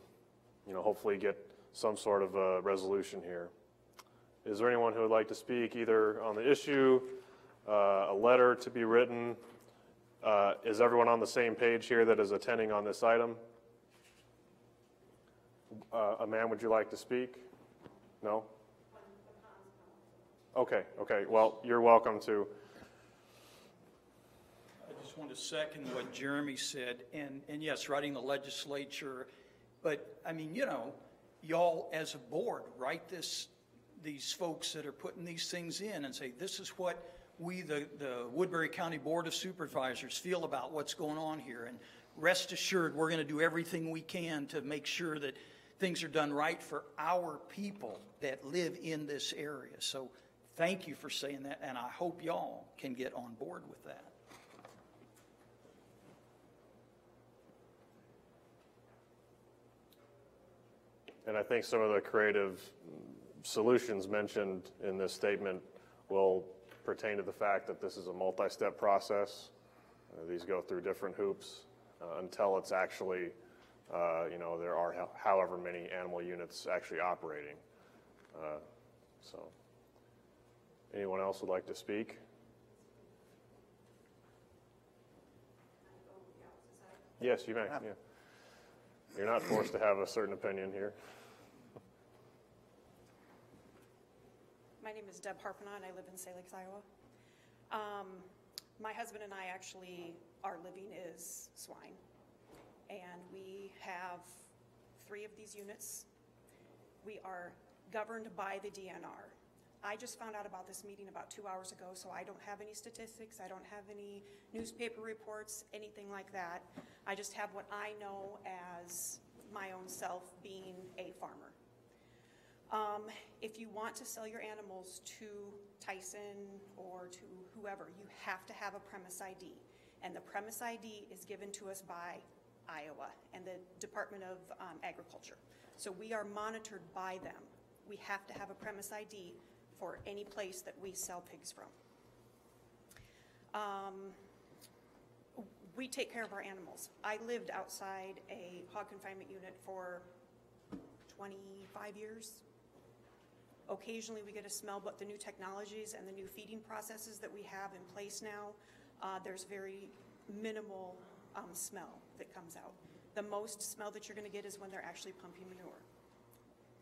you know, hopefully get some sort of a resolution here. Is there anyone who would like to speak either on the issue, a letter to be written? Is everyone on the same page here that is attending on this item? Ma'am, would you like to speak? No? Okay, well, you're welcome to. I just want to second what Jeremy said, and yes, writing the legislature, but I mean, you know, y'all as a board write these folks that are putting these things in and say, this is what we, the Woodbury County Board of Supervisors, feel about what's going on here, and rest assured we're going to do everything we can to make sure that things are done right for our people that live in this area. So thank you for saying that, and I hope y'all can get on board with that. And I think some of the creative solutions mentioned in this statement will pertain to the fact that this is a multi-step process. These go through different hoops until it's actually, you know, there are however many animal units actually operating. So, anyone else would like to speak? Yes, you may. Yeah. You're not forced to have a certain opinion here. My name is Deb Harpana, and I live in Salt Lake, Iowa. My husband and I actually, our living is swine. And we have 3 of these units. We are governed by the DNR. I just found out about this meeting about 2 hours ago, so I don't have any statistics. I don't have any newspaper reports, anything like that. I just have what I know as my own self being a farmer. If you want to sell your animals to Tyson or to whoever, you have to have a premise ID. And the premise ID is given to us by Iowa and the Department of Agriculture. So we are monitored by them. We have to have a premise ID for any place that we sell pigs from. We take care of our animals. I lived outside a hog confinement unit for 25 years. Occasionally we get a smell, but the new technologies and the new feeding processes that we have in place now, there's very minimal smell that comes out. The most smell that you're going to get is when they're actually pumping manure.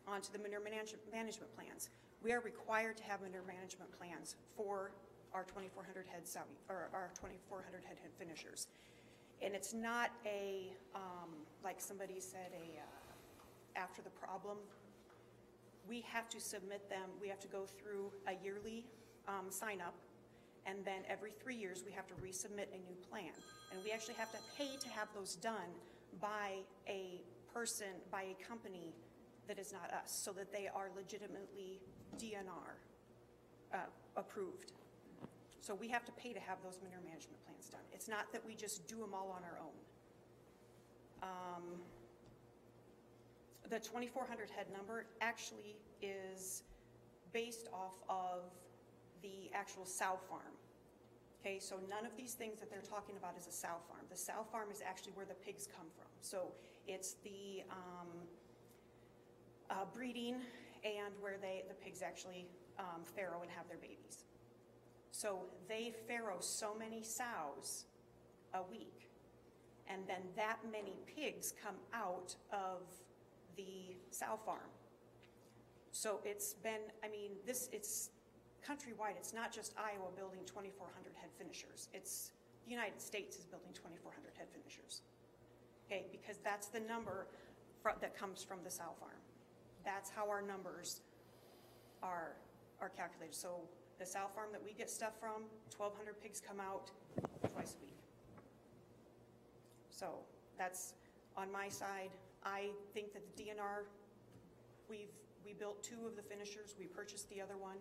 On to the manure management plans. We are required to have manure management plans for our 2,400 head or our 2,400 head finishers. And it's not a, like somebody said, after the problem. We have to submit them. We have to go through a yearly sign up, and then every 3 years we have to resubmit a new plan. And we actually have to pay to have those done by a person, by a company that is not us, so that they are legitimately DNR approved. So we have to pay to have those manure management plans done. It's not that we just do them all on our own. The 2,400 head number actually is based off of the actual sow farm. Okay, so none of these things that they're talking about is a sow farm. The sow farm is actually where the pigs come from. So it's the breeding and where the pigs actually farrow and have their babies. So they farrow so many sows a week, and then that many pigs come out of the sow farm. So it's been, I mean, it's countrywide. It's not just Iowa building 2,400 head finishers. It's the United States is building 2,400 head finishers. Okay, because that's the number that comes from the sow farm. That's how our numbers are calculated. So the sow farm that we get stuff from, 1,200 pigs come out twice a week. So that's on my side. I think that the DNR, we built 2 of the finishers. We purchased the other one.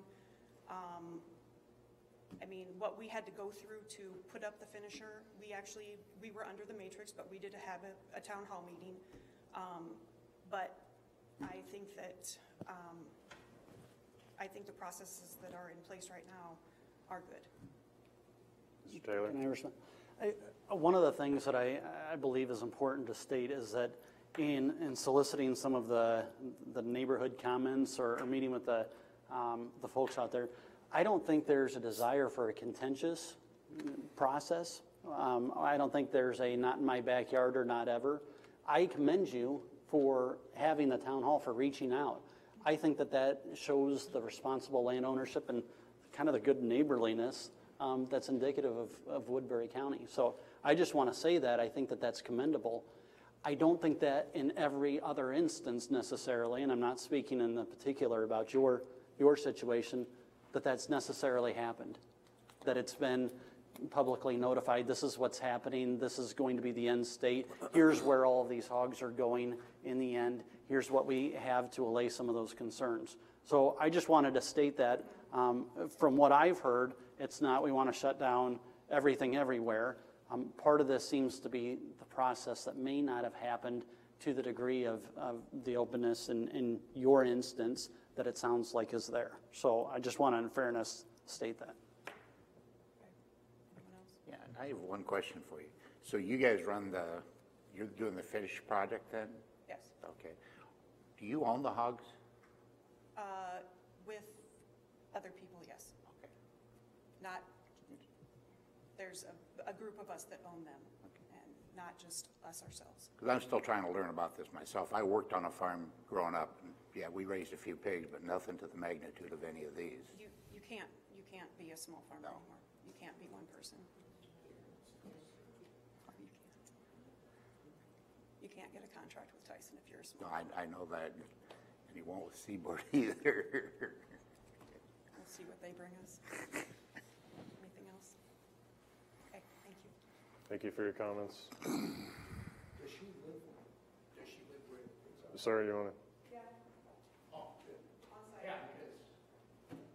I mean, what we had to go through to put up the finisher, we were under the matrix, but we did have a town hall meeting. But I think that the processes that are in place right now are good. Mr. Taylor? Can I respond? One of the things that I believe is important to state is that in soliciting some of the neighborhood comments or meeting with the folks out there, I don't think there's a desire for a contentious process. I don't think there's a not in my backyard or not ever. I commend you for having the town hall, for reaching out. I think that shows the responsible land ownership and kind of the good neighborliness that's indicative of Woodbury County. So I just want to say that. I think that's commendable. I don't think that in every other instance necessarily, and I'm not speaking in the particular about your situation, that's necessarily happened. That it's been publicly notified, this is what's happening, this is going to be the end state, here's where all of these hogs are going in the end, here's what we have to allay some of those concerns. So I just wanted to state that from what I've heard, it's not we want to shut down everything everywhere. Part of this seems to be the process that may not have happened to the degree of the openness in your instance that it sounds like is there. So I just want to, in fairness, state that. Yeah, I have one question for you. So you guys you're doing the finish project then? Yes. Okay. Do you own the hogs? With other people, yes. Okay. There's a group of us that own them, and not just us ourselves. Because I'm still trying to learn about this myself. I worked on a farm growing up, and yeah, we raised a few pigs, but nothing to the magnitude of any of these. You can't be a small farmer anymore. You can't be one person. You can't get a contract with Tyson if you're a small. No, I know that, and you won't with Seaboard either. We'll see what they bring us. Anything else? Okay, thank you. Thank you for your comments. Does she live where? Sir, you want to? Oh, good.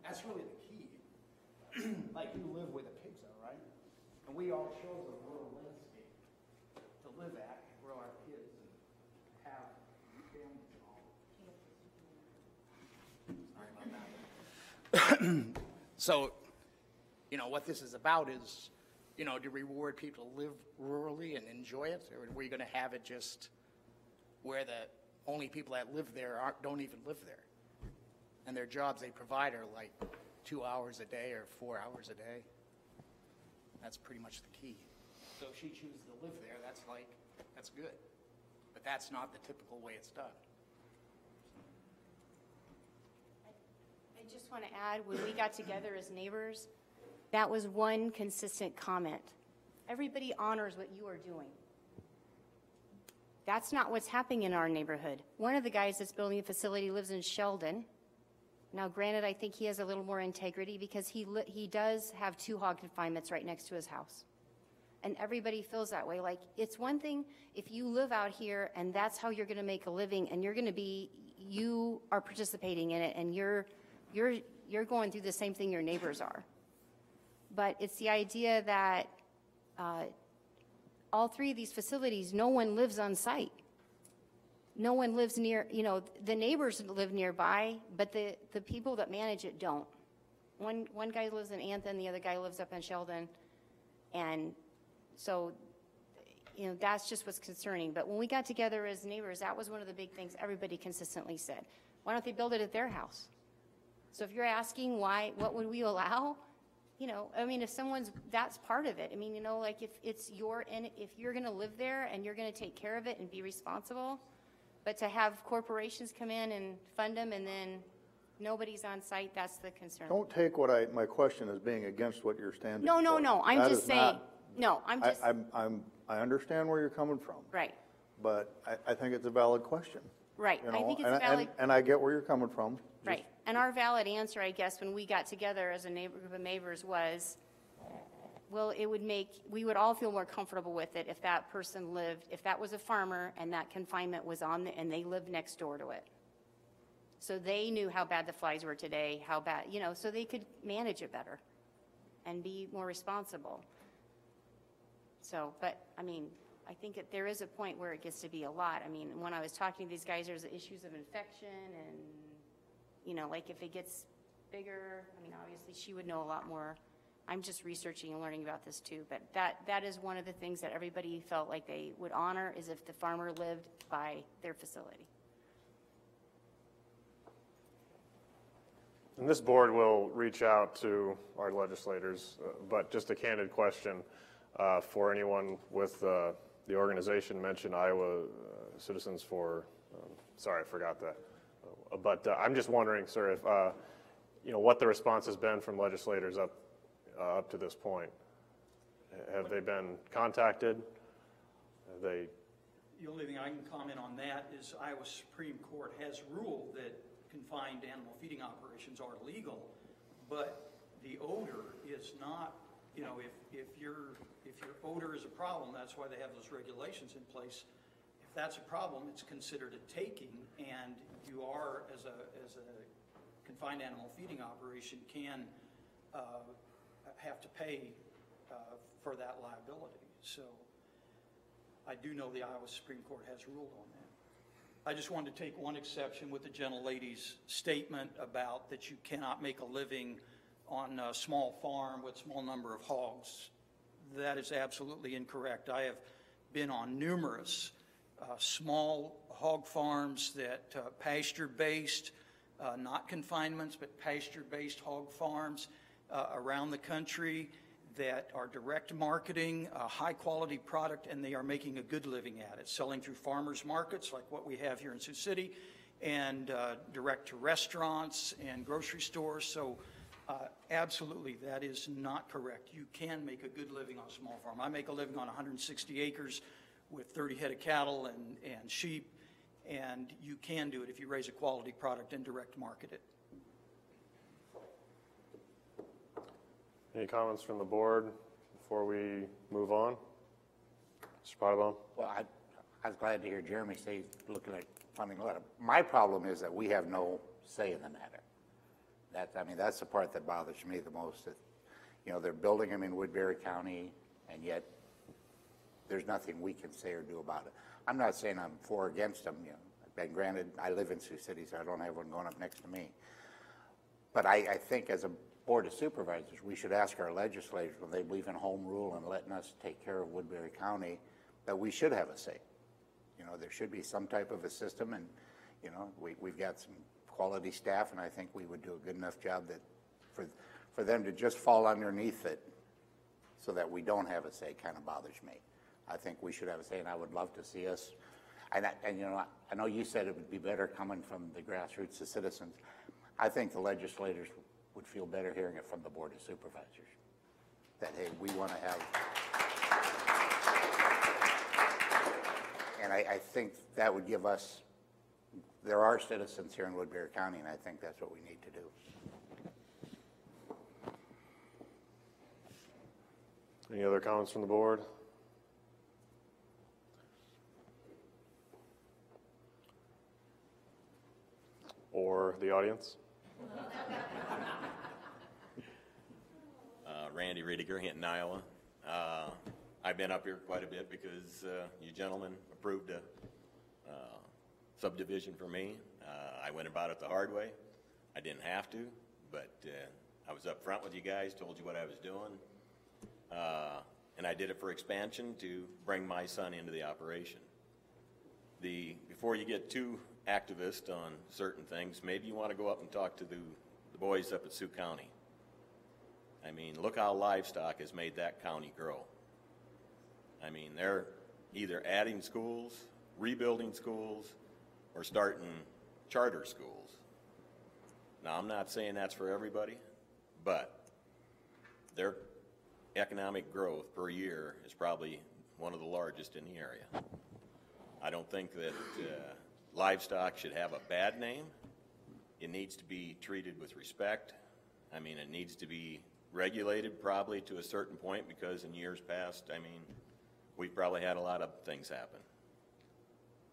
That's really the key. Like you live where the pigs are, right? And we all chose a rural landscape to live at, and grow our kids, and have families and all. Sorry about that. So, you know, what this is about is, you know, to reward people to live rurally and enjoy it, or are we going to have it just where the only people that live there don't even live there? And their jobs they provide are like 2 hours a day or 4 hours a day. That's pretty much the key. So if she chooses to live there, that's good. But that's not the typical way it's done. I just want to add, when we got together as neighbors, that was one consistent comment. Everybody honors what you are doing. That's not what's happening in our neighborhood. One of the guys that's building a facility lives in Sheldon. Now, granted, I think he has a little more integrity because he does have 2 hog confinements right next to his house. And everybody feels that way. Like, it's one thing if you live out here and that's how you're going to make a living and you are participating in it and you're going through the same thing your neighbors are. But it's the idea that all 3 of these facilities, no one lives on site. No one lives near, you know, the neighbors live nearby, but the people that manage it don't. One guy lives in Anthem, the other guy lives up in Sheldon. And so, you know, that's just what's concerning. But when we got together as neighbors, that was one of the big things everybody consistently said. Why don't they build it at their house? So if you're asking why, what would we allow? You know, I mean, that's part of it. I mean, you know, like if you're going to live there and you're going to take care of it and be responsible, but to have corporations come in and fund them and then nobody's on site, that's the concern. Don't take my question as being against what you're standing for. No, I'm just saying, I understand where you're coming from. Right. But I think it's a valid question. Right, You know, I think it's valid. And I get where you're coming from. Right, and our valid answer, I guess, when we got together as a group of neighbors was, well, we would all feel more comfortable with it if that person if that was a farmer and that confinement was and they lived next door to it. So they knew how bad the flies were today, how bad, you know, so they could manage it better and be more responsible. So, but, I mean, I think there is a point where it gets to be a lot. I mean, when I was talking to these guys, there's issues of infection and, you know, like if it gets bigger, I mean, obviously she would know a lot more. I'm just researching and learning about this too, but that is one of the things that everybody felt like they would honor is if the farmer lived by their facility. And this board will reach out to our legislators, but just a candid question for anyone with the organization mentioned, Iowa Citizens for, sorry, I forgot that. But I'm just wondering, sir, if, you know, what the response has been from legislators up to this point. Have they been contacted? Have they? The only thing I can comment on that is Iowa Supreme Court has ruled that confined animal feeding operations are legal, but the odor is not, you know, if your odor is a problem, that's why they have those regulations in place. If that's a problem, it's considered a taking, and you are, as a confined animal feeding operation, can have to pay for that liability. So I do know the Iowa Supreme Court has ruled on that. I just wanted to take one exception with the gentlelady's statement about that you cannot make a living on a small farm with small number of hogs. That is absolutely incorrect. I have been on numerous small hog farms that pasture-based, not confinements, but pasture-based hog farms around the country that are direct marketing, a high-quality product, and they are making a good living at it, selling through farmers markets like what we have here in Sioux City, and direct to restaurants and grocery stores. So absolutely, that is not correct. You can make a good living on a small farm. I make a living on 160 acres with 30 head of cattle and sheep, and you can do it if you raise a quality product and direct market it. Any comments from the board before we move on? Mr. Potteball? Well, I was glad to hear Jeremy say he's looking at funding a letter. My problem is that we have no say in the matter. That's the part that bothers me the most. That, they're building them in Woodbury County, and yet there's nothing we can say or do about it. I'm not saying I'm for or against them. And granted, I live in Sioux City, so I don't have one going up next to me. But I think as a Board of Supervisors, we should ask our legislators, when they believe in home rule and letting us take care of Woodbury County, that we should have a say. There should be some type of a system, and, we've got some quality staff, and I think we would do a good enough job that for them to just fall underneath it so that we don't have a say kind of bothers me. I think we should have a say, and I would love to see us. I know you said it would be better coming from the grassroots, the citizens. I think the legislators would feel better hearing it from the Board of Supervisors. That, hey, we want to have, and I think that would give us, there are citizens here in Woodbury County, and I think that's what we need to do. Any other comments from the board? Or the audience? Randy Riediger, Hinton, Iowa. I've been up here quite a bit because you gentlemen approved a subdivision for me. I went about it the hard way. I didn't have to, but I was up front with you guys, told you what I was doing. And I did it for expansion to bring my son into the operation. Before you get too activist on certain things, maybe you want to go up and talk to the boys up at Sioux County. Look how livestock has made that county grow. They're either adding schools, rebuilding schools, or starting charter schools. Now, I'm not saying that's for everybody, but their economic growth per year is probably one of the largest in the area. I don't think that livestock should have a bad name. It needs to be treated with respect. It needs to be regulated probably to a certain point, because in years past, we've probably had a lot of things happen.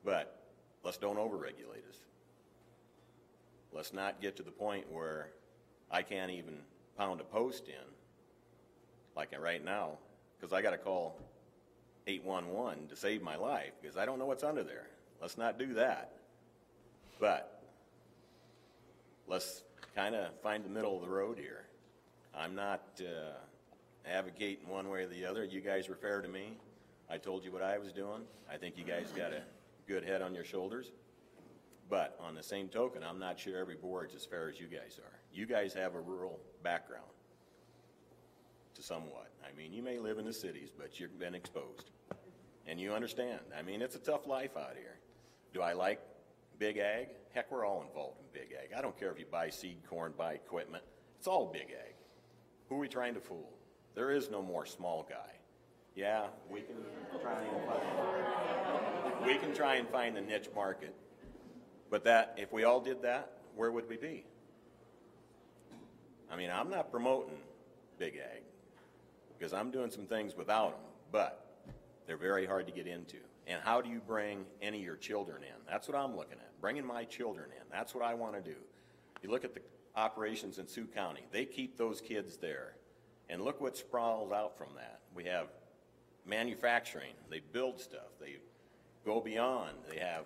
But let's don't overregulate us. Let's not get to the point where I can't even pound a post in, like right now, because I got to call 811 to save my life because I don't know what's under there. Let's not do that. But let's kind of find the middle of the road here. I'm not advocating one way or the other. You guys were fair to me. I told you what I was doing. I think you guys got a good head on your shoulders. But on the same token, I'm not sure every board's as fair as you guys are. You guys have a rural background to somewhat. You may live in the cities, but you've been exposed. And you understand. It's a tough life out here. Do I like big ag? Heck, we're all involved in big ag. I don't care if you buy seed corn, buy equipment. It's all big ag. Who are we trying to fool? There is no more small guy. Yeah, we can try and find the niche market. But if we all did that, where would we be? I'm not promoting big ag because I'm doing some things without them, but they're very hard to get into. And how do you bring any of your children in? That's what I'm looking at, bringing my children in. That's what I want to do. You look at the operations in Sioux County. They keep those kids there. And look what sprawls out from that. We have manufacturing. They build stuff. They go beyond. They have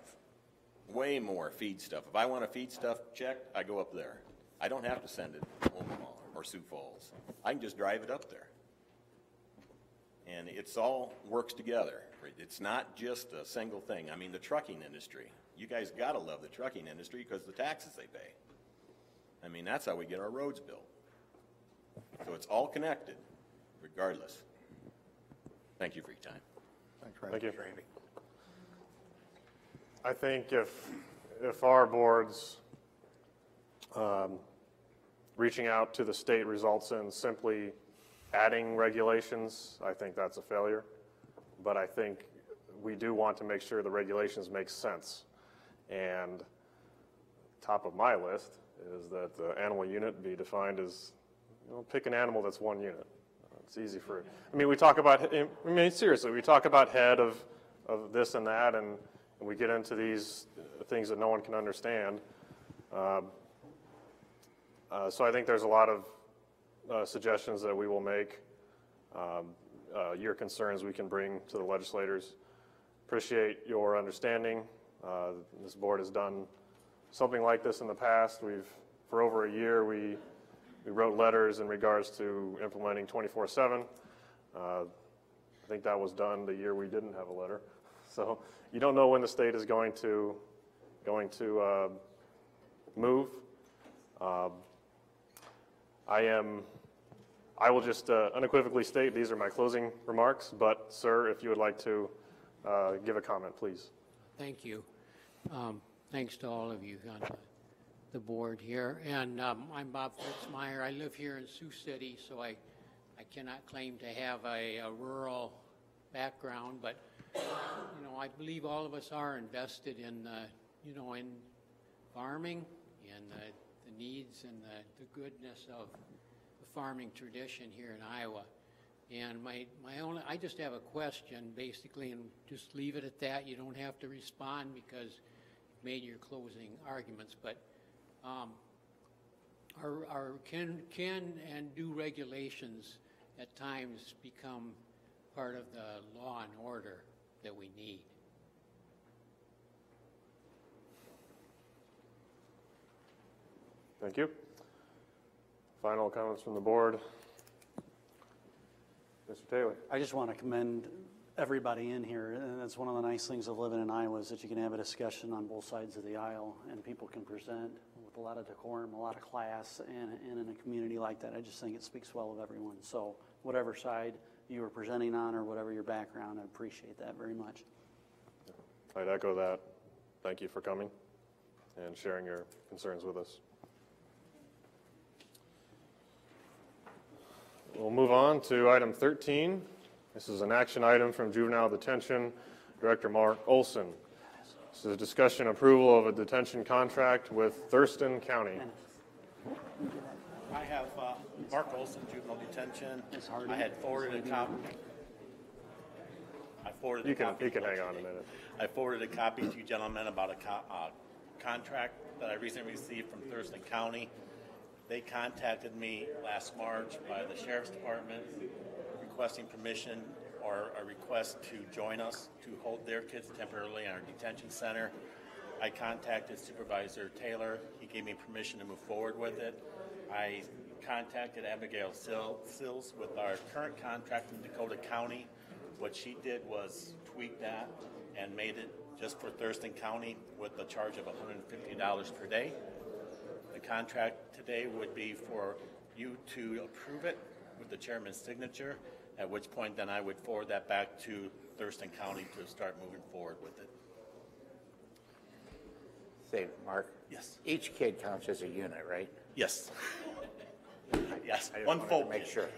way more feed stuff. If I want a feed stuff checked, I go up there. I don't have to send it to Omaha or Sioux Falls. I can just drive it up there. And it's all works together. It's not just a single thing. The trucking industry. You guys got to love the trucking industry because the taxes they pay. That's how we get our roads built. So it's all connected, regardless. Thank you for your time. Thanks, Randy. Thank you. I think if our boards reaching out to the state results in simply adding regulations, I think that's a failure. But I think we do want to make sure the regulations make sense. And top of my list is that the animal unit be defined as, pick an animal that's one unit. It's easy for, we talk about, seriously, we talk about head of this and that, and we get into these things that no one can understand. So I think there's a lot of suggestions that we will make, your concerns we can bring to the legislators. Appreciate your understanding. This board has done something like this in the past. For over a year, we wrote letters in regards to implementing 24/7. I think that was done the year we didn't have a letter. So you don't know when the state is going to move. I will just unequivocally state these are my closing remarks, but sir, if you would like to give a comment, please. Thank you. Thanks to all of you on the board here. And I'm Bob Fitzmeyer. I live here in Sioux City, so I cannot claim to have a rural background, but I believe all of us are invested in in farming and the needs and the goodness of the farming tradition here in Iowa. And I just have a question basically, and just leave it at that. You don't have to respond because you've made your closing arguments, but can and do regulations at times become part of the law and order that we need? Thank you. Final comments from the board. Mr. Taylor. I just want to commend everybody in here, and that's one of the nice things of living in Iowa is that you can have a discussion on both sides of the aisle, and people can present with a lot of decorum, a lot of class, and in a community like that, I just think it speaks well of everyone. So whatever side you were presenting on or whatever your background, I appreciate that very much. I'd echo that. Thank you for coming and sharing your concerns with us. We'll move on to item 13. This is an action item from Juvenile Detention Director Mark Olson. This is a discussion approval of a detention contract with Thurston County. I have Mark Olson, Juvenile Detention. I had forwarded a copy. You can hang on a minute. I forwarded a copy to you gentlemen about a contract that I recently received from Thurston County. They contacted me last March by the Sheriff's Department requesting permission or a request to join us to hold their kids temporarily in our detention center. I contacted Supervisor Taylor. He gave me permission to move forward with it. I contacted Abigail Sills with our current contract in Dakota County. What she did was tweak that and made it just for Thurston County with a charge of $150 per day. The contract today would be for you to approve it with the chairman's signature, at which point then I would forward that back to Thurston County to start moving forward with it. Say, Mark? Yes. Each kid counts as a unit, right? Yes. Yes, I one full make kid. sure.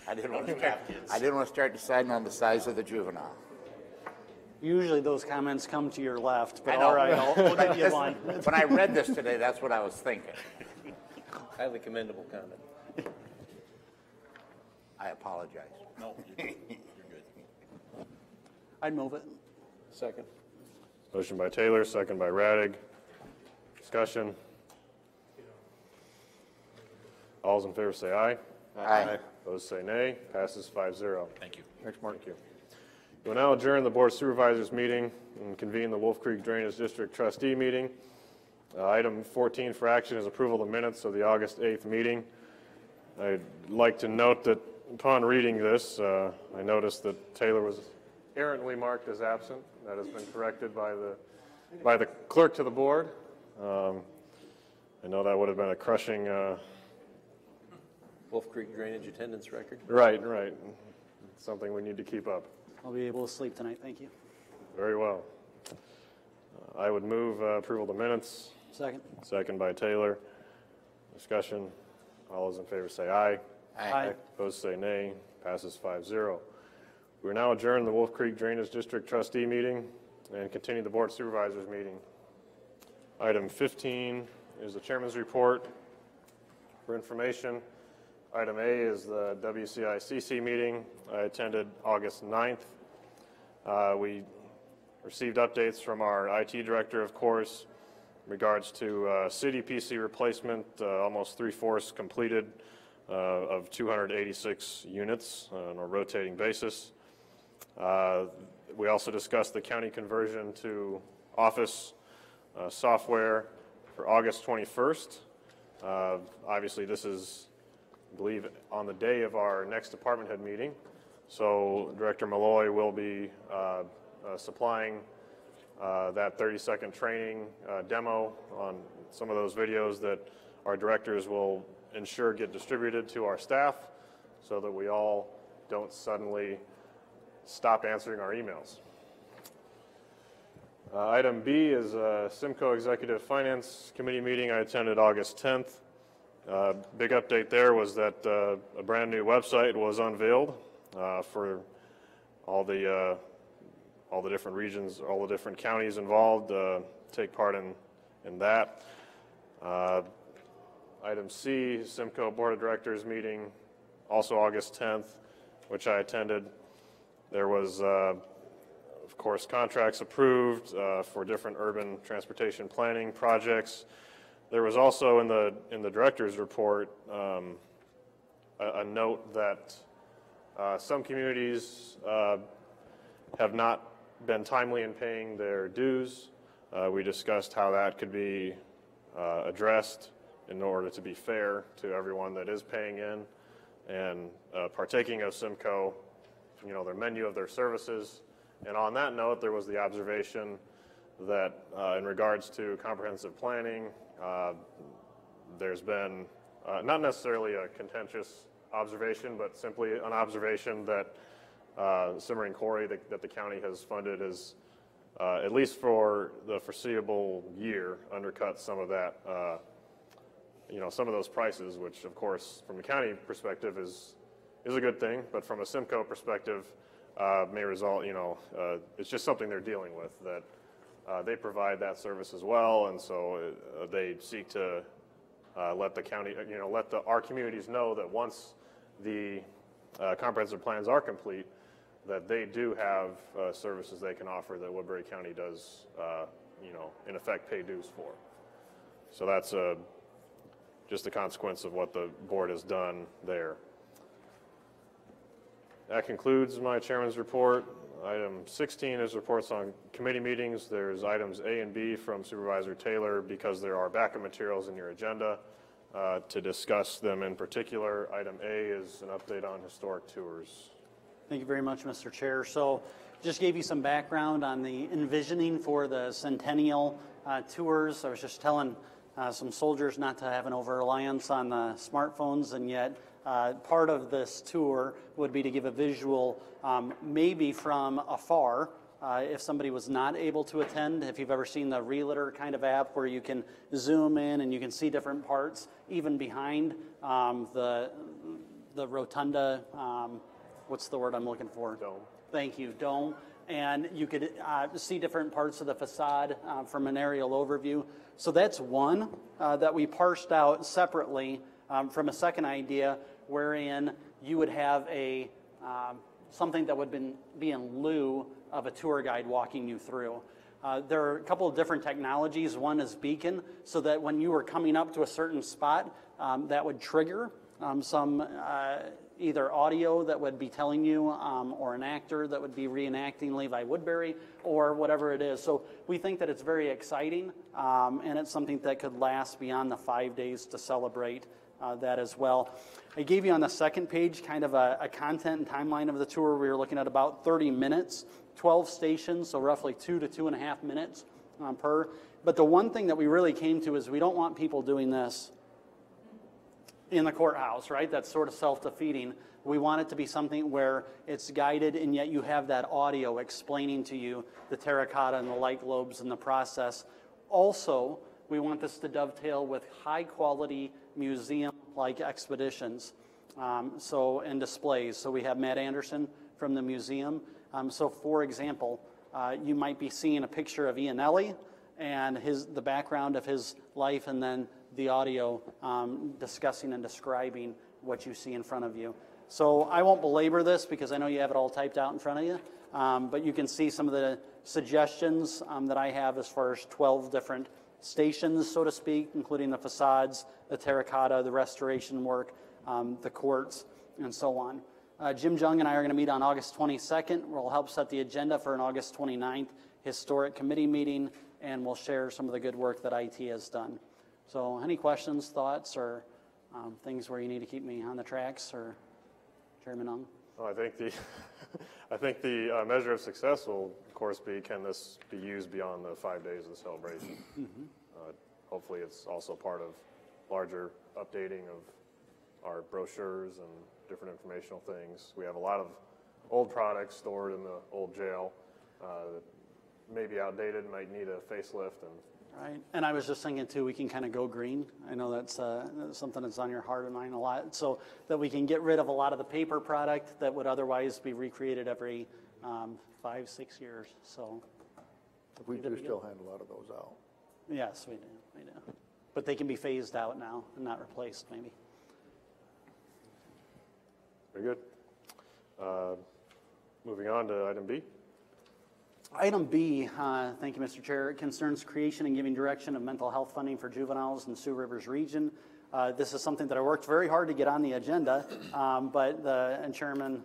I didn't want to start deciding on the size of the juvenile. Usually those comments come to your left, but I know. all right, I'll give you one. When I read this today, that's what I was thinking. Highly commendable comment. I apologize. No, you're good. I'd move it. Second. Motion by Taylor, second by Radig. Discussion. All those in favor say aye. Aye. Those say nay. Passes 5-0. Thank you. Thanks, Mark. Thank you. We'll now adjourn the Board of Supervisors meeting and convene the Wolf Creek Drainage District Trustee meeting. Item 14 for action is approval of the minutes of the August 8th meeting. I'd like to note that upon reading this, I noticed that Taylor was errantly marked as absent. That has been corrected by the clerk to the board. I know that would have been a crushing. Wolf Creek drainage attendance record. Right. It's something we need to keep up. I'll be able to sleep tonight, thank you. Very well. I would move approval of the minutes. Second. Second by Taylor. Discussion. All those in favor say aye. Aye. Opposed say nay. Passes 5-0. We are now adjourned the Wolf Creek Drainage District Trustee meeting and continue the Board of Supervisors meeting. Item 15 is the Chairman's report. For information, item A is the WCICC meeting. I attended August 9th. We received updates from our IT director, of course. regards to city PC replacement, almost 3/4 completed of 286 units on a rotating basis. We also discussed the county conversion to Office software for August 21st. Obviously, this is, I believe, on the day of our next department head meeting. So Director Malloy will be supplying that 30-second training demo on some of those videos that our directors will ensure get distributed to our staff so that we all don't suddenly stop answering our emails. Item B is a Simcoe Executive Finance Committee meeting I attended August 10th. Big update there was that a brand new website was unveiled for all the different regions, all the different counties involved take part in that. Item C, Simcoe Board of Directors meeting, also August 10th, which I attended. There was, of course, contracts approved for different urban transportation planning projects. There was also in the director's report a note that some communities have not been timely in paying their dues. We discussed how that could be addressed in order to be fair to everyone that is paying in and partaking of Simcoe, their menu of their services. And on that note, there was the observation that in regards to comprehensive planning, there's been not necessarily a contentious observation, but simply an observation that Simmering Quarry that the county has funded is, at least for the foreseeable year, undercut some of that, some of those prices, which of course from a county perspective is a good thing, but from a Simcoe perspective may result, it's just something they're dealing with, that they provide that service as well, and so they seek to let the county, let our communities know that once the comprehensive plans are complete, that they do have services they can offer that Woodbury County does, in effect pay dues for. So that's just a consequence of what the board has done there. That concludes my chairman's report. Item 16 is reports on committee meetings. There's items A and B from Supervisor Taylor because there are backup materials in your agenda to discuss them in particular. Item A is an update on historic tours. Thank you very much, Mr. Chair. So just gave you some background on the envisioning for the centennial tours. I was just telling some soldiers not to have an over-reliance on the smartphones, and yet part of this tour would be to give a visual, maybe from afar, if somebody was not able to attend. If you've ever seen the Realtor kind of app where you can zoom in and you can see different parts, even behind the rotunda, what's the word I'm looking for? Dome. Thank you, dome. And you could see different parts of the facade from an aerial overview. So that's one that we parsed out separately from a second idea, wherein you would have a something that would be in lieu of a tour guide walking you through. There are a couple of different technologies. One is beacon, so that when you were coming up to a certain spot, that would trigger some either audio that would be telling you, or an actor that would be reenacting Levi Woodbury, or whatever it is. So we think that it's very exciting, and it's something that could last beyond the 5 days to celebrate that as well. I gave you on the second page kind of a content and timeline of the tour. We were looking at about 30 minutes, 12 stations, so roughly 2 to 2.5 minutes per. But the one thing that we really came to is we don't want people doing this in the courthouse, right? That's sort of self-defeating. We want it to be something where it's guided, and yet you have that audio explaining to you the terracotta and the light globes and the process. Also, we want this to dovetail with high-quality museum-like expeditions and displays. So we have Matt Anderson from the museum. So for example, you might be seeing a picture of Iannelli and the background of his life, and then the audio discussing and describing what you see in front of you. So I won't belabor this because I know you have it all typed out in front of you, but you can see some of the suggestions that I have as far as 12 different stations, so to speak, including the facades, the terracotta, the restoration work, the courts, and so on. Jim Jung and I are going to meet on August 22nd. We'll help set the agenda for an August 29th historic committee meeting, and we'll share some of the good work that IT has done. So any questions, thoughts, or things where you need to keep me on the tracks, or Chairman Ung? Well, I think the measure of success will, of course, be can this be used beyond the 5 days of the celebration? Hopefully it's also part of larger updating of our brochures and different informational things. We have a lot of old products stored in the old jail that may be outdated, might need a facelift. Right, and I was just thinking too, we can kind of go green. I know that's something that's on your heart and mind a lot, so that we can get rid of a lot of the paper product that would otherwise be recreated every 5-6 years. So we do still hand a lot of those out. Yes, we do. But they can be phased out now and not replaced, maybe. Very good. Moving on to item B. Item B, thank you, Mr. Chair, concerns creation and giving direction of mental health funding for juveniles in the Sioux Rivers region. This is something that I worked very hard to get on the agenda, but and Chairman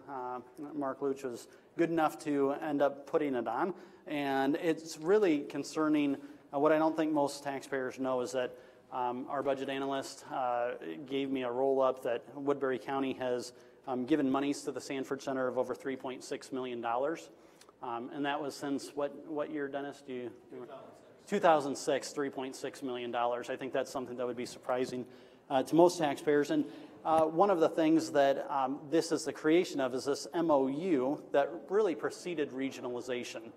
Mark Luch was good enough to end up putting it on. And it's really concerning. What I don't think most taxpayers know is that our budget analyst gave me a roll-up that Woodbury County has given monies to the Sanford Center of over $3.6 million. And that was since what year, Dennis? 2006, $3.6 million. I think that's something that would be surprising to most taxpayers. And one of the things that this is the creation of is this MOU that really preceded regionalization.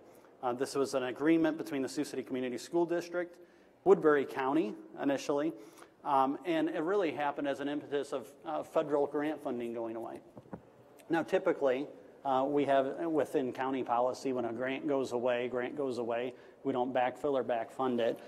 This was an agreement between the Sioux City Community School District, Woodbury County initially, and it really happened as an impetus of federal grant funding going away. Now, typically, we have within county policy, when a grant goes away, we don't backfill or backfund it.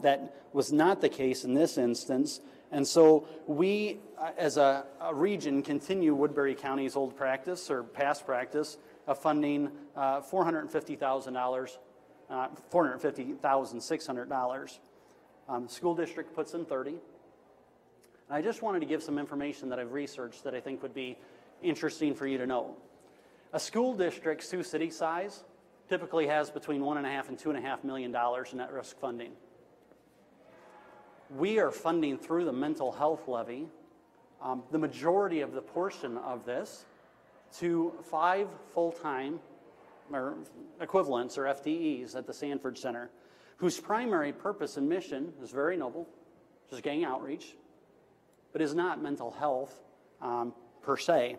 That was not the case in this instance. And so we, as a region, continue Woodbury County's old practice or past practice of funding $450,600. The school district puts in $30,000. I just wanted to give some information that I've researched that I think would be interesting for you to know. A school district, Sioux City size, typically has between $1.5 and $2.5 million in at-risk funding. We are funding through the mental health levy the majority of the portion of this to 5 full-time or equivalents or FTEs at the Sanford Center, whose primary purpose and mission is very noble, which is gang outreach, but is not mental health per se.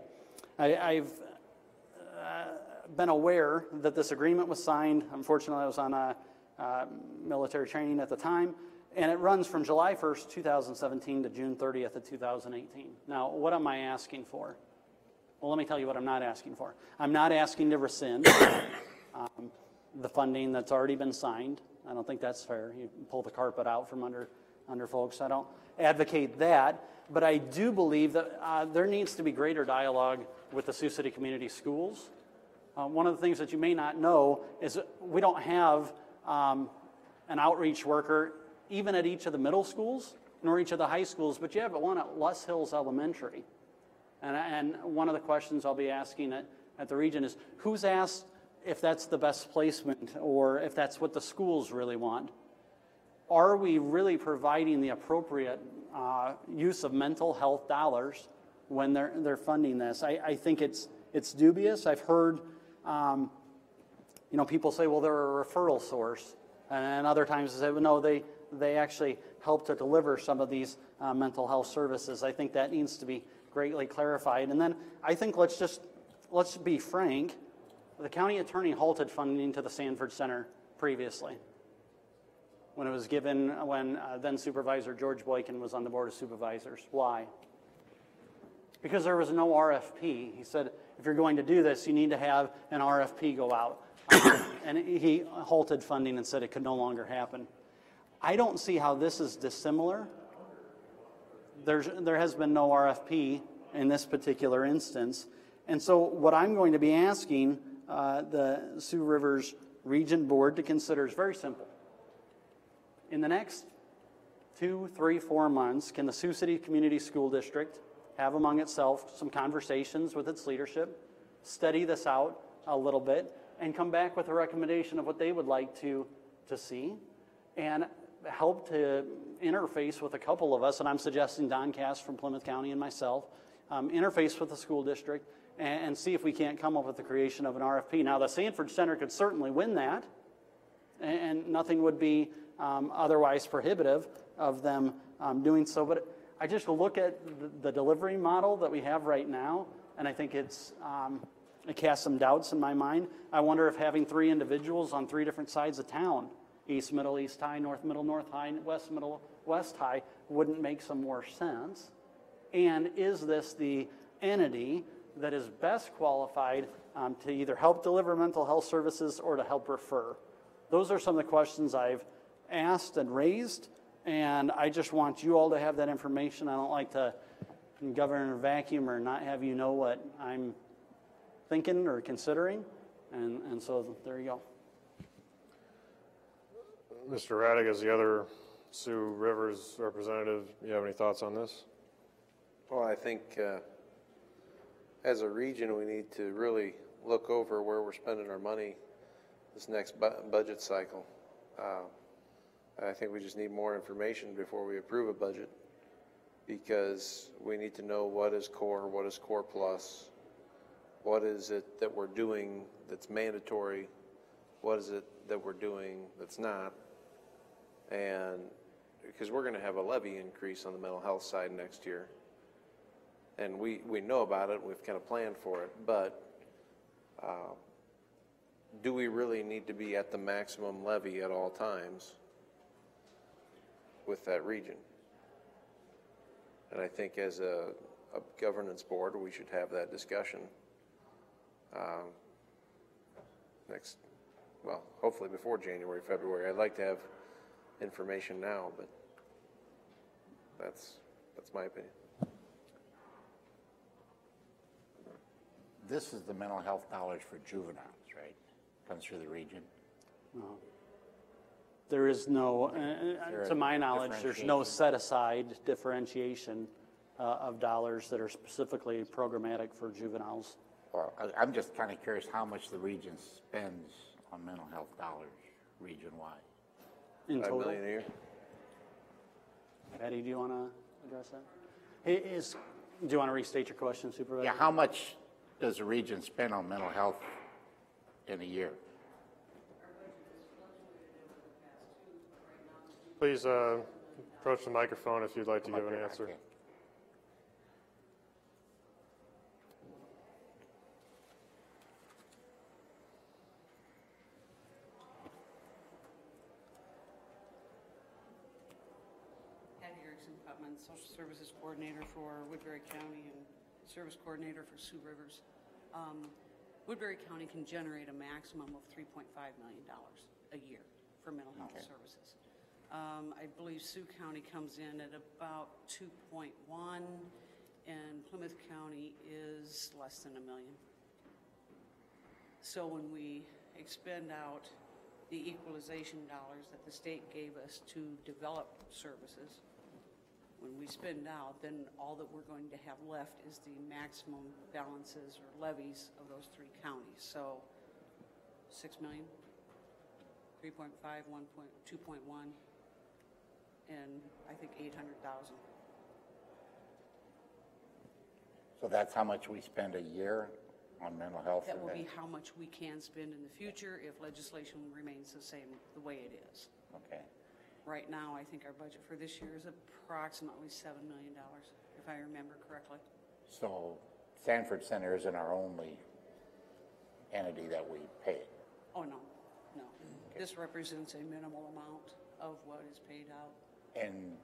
I've been aware that this agreement was signed. Unfortunately, I was on military training at the time, and it runs from July 1st, 2017 to June 30th of 2018. Now, what am I asking for? Well, let me tell you what I'm not asking for. I'm not asking to rescind the funding that's already been signed. I don't think that's fair. You pull the carpet out from under folks. I don't advocate that, but I do believe that there needs to be greater dialogue with the Sioux City Community Schools. One of the things that you may not know is we don't have an outreach worker even at each of the middle schools nor each of the high schools, but you have one at Les Hills Elementary. And one of the questions I'll be asking at the region is, who's asked if that's the best placement or if that's what the schools really want? Are we really providing the appropriate use of mental health dollars when they're funding this? I think it's dubious. I've heard people say, well, they're a referral source, and other times they say, well, no, they actually help to deliver some of these mental health services. I think that needs to be greatly clarified. And then I think let's be frank. The county attorney halted funding to the Sanford Center previously when it was given when then Supervisor George Boykin was on the Board of Supervisors. Why? Because there was no RFP. He said, if you're going to do this, you need to have an RFP go out. And he halted funding and said it could no longer happen. I don't see how this is dissimilar. There has been no RFP in this particular instance. And so what I'm going to be asking the Sioux Rivers Region Board to consider is very simple. In the next 2, 3, 4 months, can the Sioux City Community School District have among itself some conversations with its leadership, study this out a little bit, and come back with a recommendation of what they would like to see, and help to interface with a couple of us, and I'm suggesting Don Cass from Plymouth County and myself, interface with the school district and see if we can't come up with the creation of an RFP. Now, the Sanford Center could certainly win that, and nothing would be otherwise prohibitive of them doing so. But I just look at the delivery model that we have right now, and I think it casts some doubts in my mind. I wonder if having 3 individuals on 3 different sides of town, East Middle, East High, North Middle, North High, West Middle, West High, wouldn't make some more sense. And is this the entity that is best qualified to either help deliver mental health services or to help refer? Those are some of the questions I've asked and raised, and I just want you all to have that information. I don't like to govern in a vacuum or not have you know what I'm thinking or considering, and so there you go. Mr. Raddick, as the other Sioux Rivers representative, you have any thoughts on this? Well, I think as a region, we need to really look over where we're spending our money this next budget cycle. I think we just need more information before we approve a budget, because we need to know what is core plus, what is it that we're doing that's mandatory, what is it that we're doing that's not, and because we're going to have a levy increase on the mental health side next year. And we know about it, we've kind of planned for it, but do we really need to be at the maximum levy at all times with that region? And I think as a governance board, we should have that discussion hopefully before January, February. I'd like to have information now, but that's my opinion. This is the mental health dollars for juveniles, right? Comes through the region? No. There is no, to my knowledge, there's no set-aside differentiation of dollars that are specifically programmatic for juveniles. Well, I'm just kind of curious how much the region spends on mental health dollars region-wide. In total? $5 million a year. Patty, do you want to address that? Do you want to restate your question, Supervisor? Yeah, how much does the region spend on mental health in a year? Please approach the microphone if you'd like to give an answer. Okay. Social Services Coordinator for Woodbury County and Service Coordinator for Sioux Rivers. Woodbury County can generate a maximum of $3.5 million a year for mental health services. I believe Sioux County comes in at about 2.1, and Plymouth County is less than $1 million. So when we expend out the equalization dollars that the state gave us to develop services, when we spend out, then all that we're going to have left is the maximum balances or levies of those 3 counties. So 6 million, 3.5, 2.1, and I think 800,000. So that's how much we spend a year on mental health? That will be how much we can spend in the future if legislation remains the same the way it is. Okay. Right now, I think our budget for this year is approximately $7 million, if I remember correctly. So Sanford Center isn't our only entity that we pay? Oh, no. Okay. This represents a minimal amount of what is paid out. And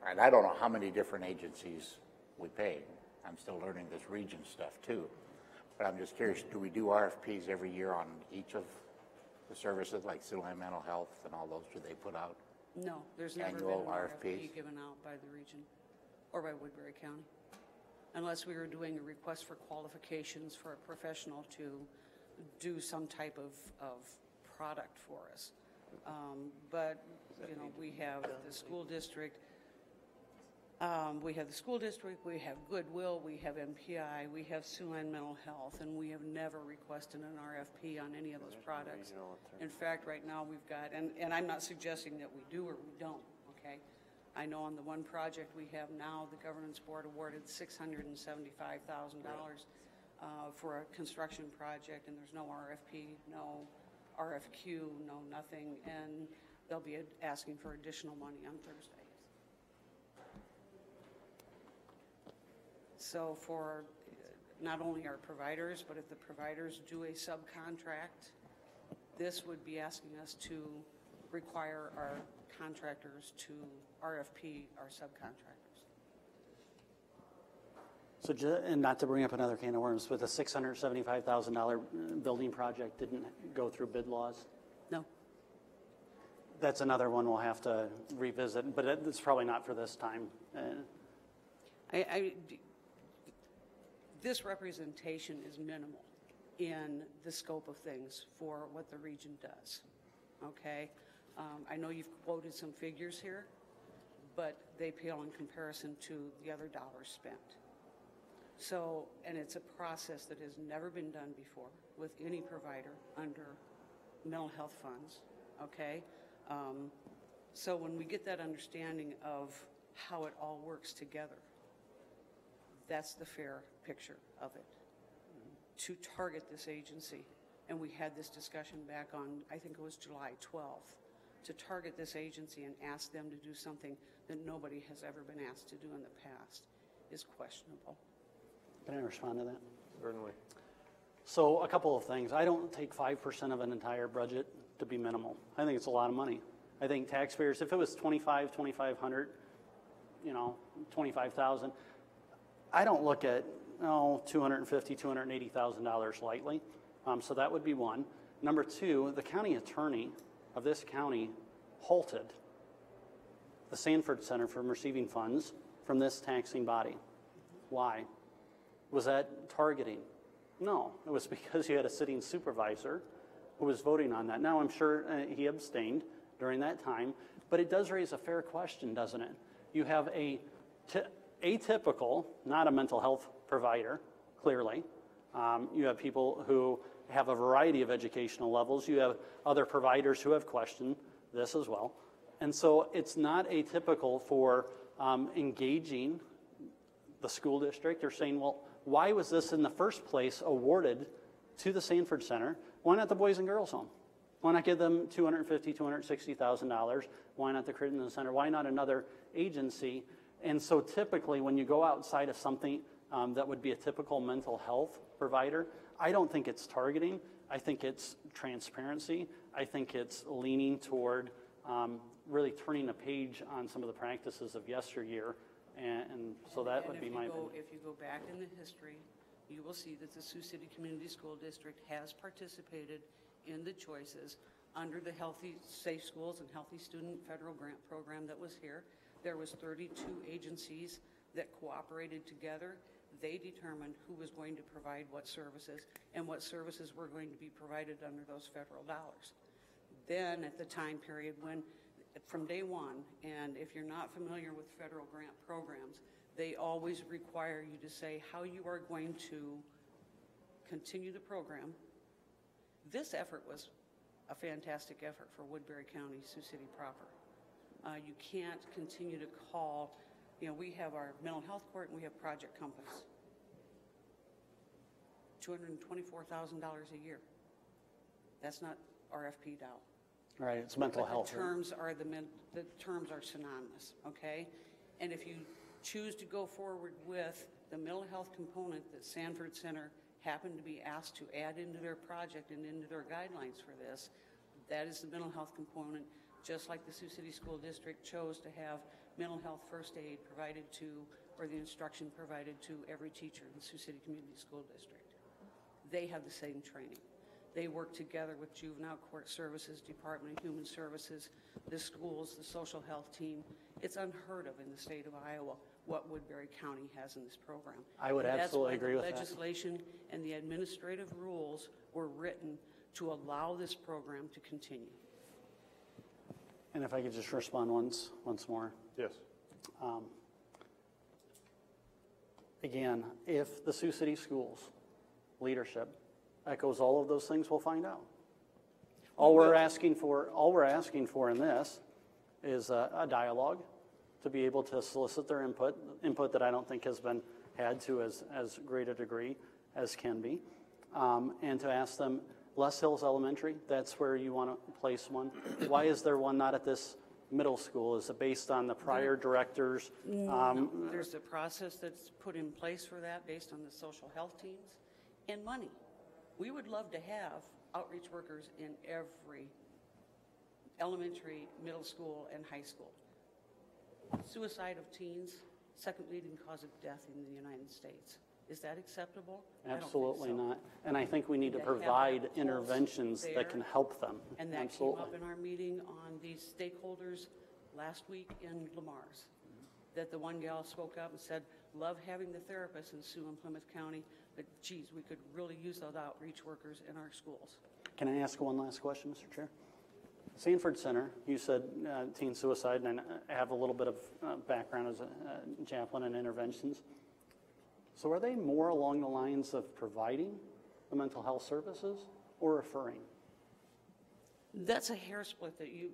and I don't know how many different agencies we pay. I'm still learning this region stuff too. But I'm just curious, do we do RFPs every year on each of the services like Siouxland Mental Health and all those? Do they put out No, there's never been an RFP given out by the region or by Woodbury County, unless we were doing a request for qualifications for a professional to do some type of product for us. But You know, we have the school district, we have Goodwill, we have MPI, we have Siouxland Mental Health, and we have never requested an RFP on any of those products. In fact, right now we've got, and I'm not suggesting that we do or we don't, okay? I know on the one project we have now, the governance board awarded $675,000 for a construction project, and there's no RFP, no RFQ, no nothing, and they'll be asking for additional money on Thursday. So for not only our providers, but if the providers do a subcontract, this would be asking us to require our contractors to RFP our subcontractors. So, and not to bring up another can of worms, but the $675,000 building project didn't go through bid laws? No. That's another one we'll have to revisit, but it's probably not for this time. This representation is minimal in the scope of things for what the region does, okay? I know you've quoted some figures here, but they pale in comparison to the other dollars spent. So, and it's a process that has never been done before with any provider under mental health funds, okay? So when we get that understanding of how it all works together, that's the fair picture of it. To target this agency, and we had this discussion back on, I think it was July 12th, to target this agency and ask them to do something that nobody has ever been asked to do in the past is questionable. Can I respond to that? Certainly. So a couple of things. I don't take 5% of an entire budget to be minimal. I think it's a lot of money. I think taxpayers, if it was $2,500, you know, $25,000, I don't look at, $250,000, $280,000 lightly. So that would be one. Number two, the county attorney of this county halted the Sanford Center from receiving funds from this taxing body. Why? Was that targeting? No, it was because you had a sitting supervisor who was voting on that. Now, I'm sure he abstained during that time, but it does raise a fair question, doesn't it? You have a atypical, not a mental health provider, clearly. You have people who have a variety of educational levels. You have other providers who have questioned this as well. And so it's not atypical for engaging the school district or saying, well, why was this in the first place awarded to the Sanford Center? Why not the Boys and Girls Home? Why not give them $250,000, $260,000? Why not the Crittenden Center? Why not another agency? And so typically when you go outside of something that would be a typical mental health provider, I don't think it's targeting. I think it's transparency. I think it's leaning toward really turning a page on some of the practices of yesteryear. And so that would be my opinion. If you go back in the history, you will see that the Sioux City Community School District has participated in the choices under the Healthy Safe Schools and Healthy Student Federal Grant Program that was here. There was 32 agencies that cooperated together. They determined who was going to provide what services and what services were going to be provided under those federal dollars. Then at the time period when, from day one, and if you're not familiar with federal grant programs, they always require you to say how you are going to continue the program. This effort was a fantastic effort for Woodbury County, Sioux City proper. You can't continue to call, we have our mental health court and we have Project Compass. $224,000 a year. That's not RFP'd out. Right, it's mental health. The terms are the terms are synonymous, okay? And if you choose to go forward with the mental health component that Sanford Center happened to be asked to add into their project and into their guidelines for this, that is the mental health component, just like the Sioux City School District chose to have mental health first aid provided to, or the instruction provided to every teacher in the Sioux City Community School District. They have the same training. They work together with Juvenile Court Services, Department of Human Services, the schools, the social health team. It's unheard of in the state of Iowa what Woodbury County has in this program. I would absolutely agree with that. That's why the legislation and the administrative rules were written to allow this program to continue. And if I could just respond once more. Yes. Again, if the Sioux City Schools leadership echoes all of those things, we'll find out. All we're asking for in this is a dialogue to be able to solicit their input that I don't think has been had to as great a degree as can be, and to ask them, Les Hills Elementary, that's where you want to place one. Why is there one not at this middle school? Is it based on the prior directors? No, there's a process that's put in place for that based on the social health teams and money. We would love to have outreach workers in every elementary, middle school, and high school. Suicide of teens, second leading cause of death in the United States. Is that acceptable? Absolutely not. And I think we need to provide interventions that can help them. And that Absolutely. came up in our meeting on these stakeholders last week in Lamar's, that the one gal spoke up and said, love having the therapists in Sioux and Plymouth County, but geez, we could really use those outreach workers in our schools. Can I ask one last question, Mr. Chair? Sanford Center, you said teen suicide, and I have a little bit of background as a chaplain in interventions. So are they more along the lines of providing the mental health services or referring? That's a hair split that you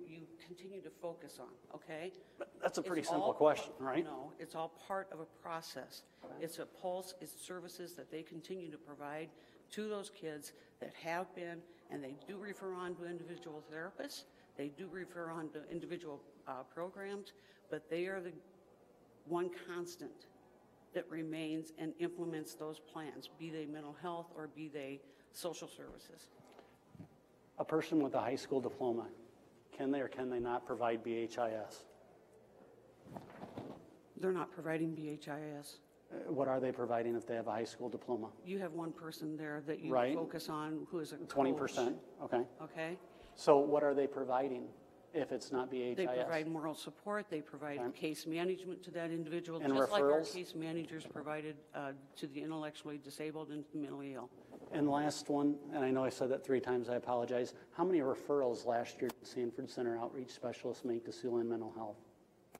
continue to focus on, okay? But that's a pretty simple question, right? No, it's all part of a process. It's a pulse, it's services that they continue to provide to those kids that have been, and they do refer on to individual therapists, they do refer on to individual programs, but they are the one constant that remains and implements those plans, be they mental health or be they social services. A person with a high school diploma, can they or can they not provide BHIS? They're not providing BHIS. What are they providing if they have a high school diploma? You have one person there that you Right. focus on who is a 20%, okay. Okay? So what are they providing if it's not BHIS? They provide moral support, they provide case management to that individual, And just like our referrals? case managers provided to the intellectually disabled and the mentally ill. And last one, and I know I said that 3 times, I apologize. How many referrals last year did Sanford Center outreach specialists make to Siouxland Mental Health?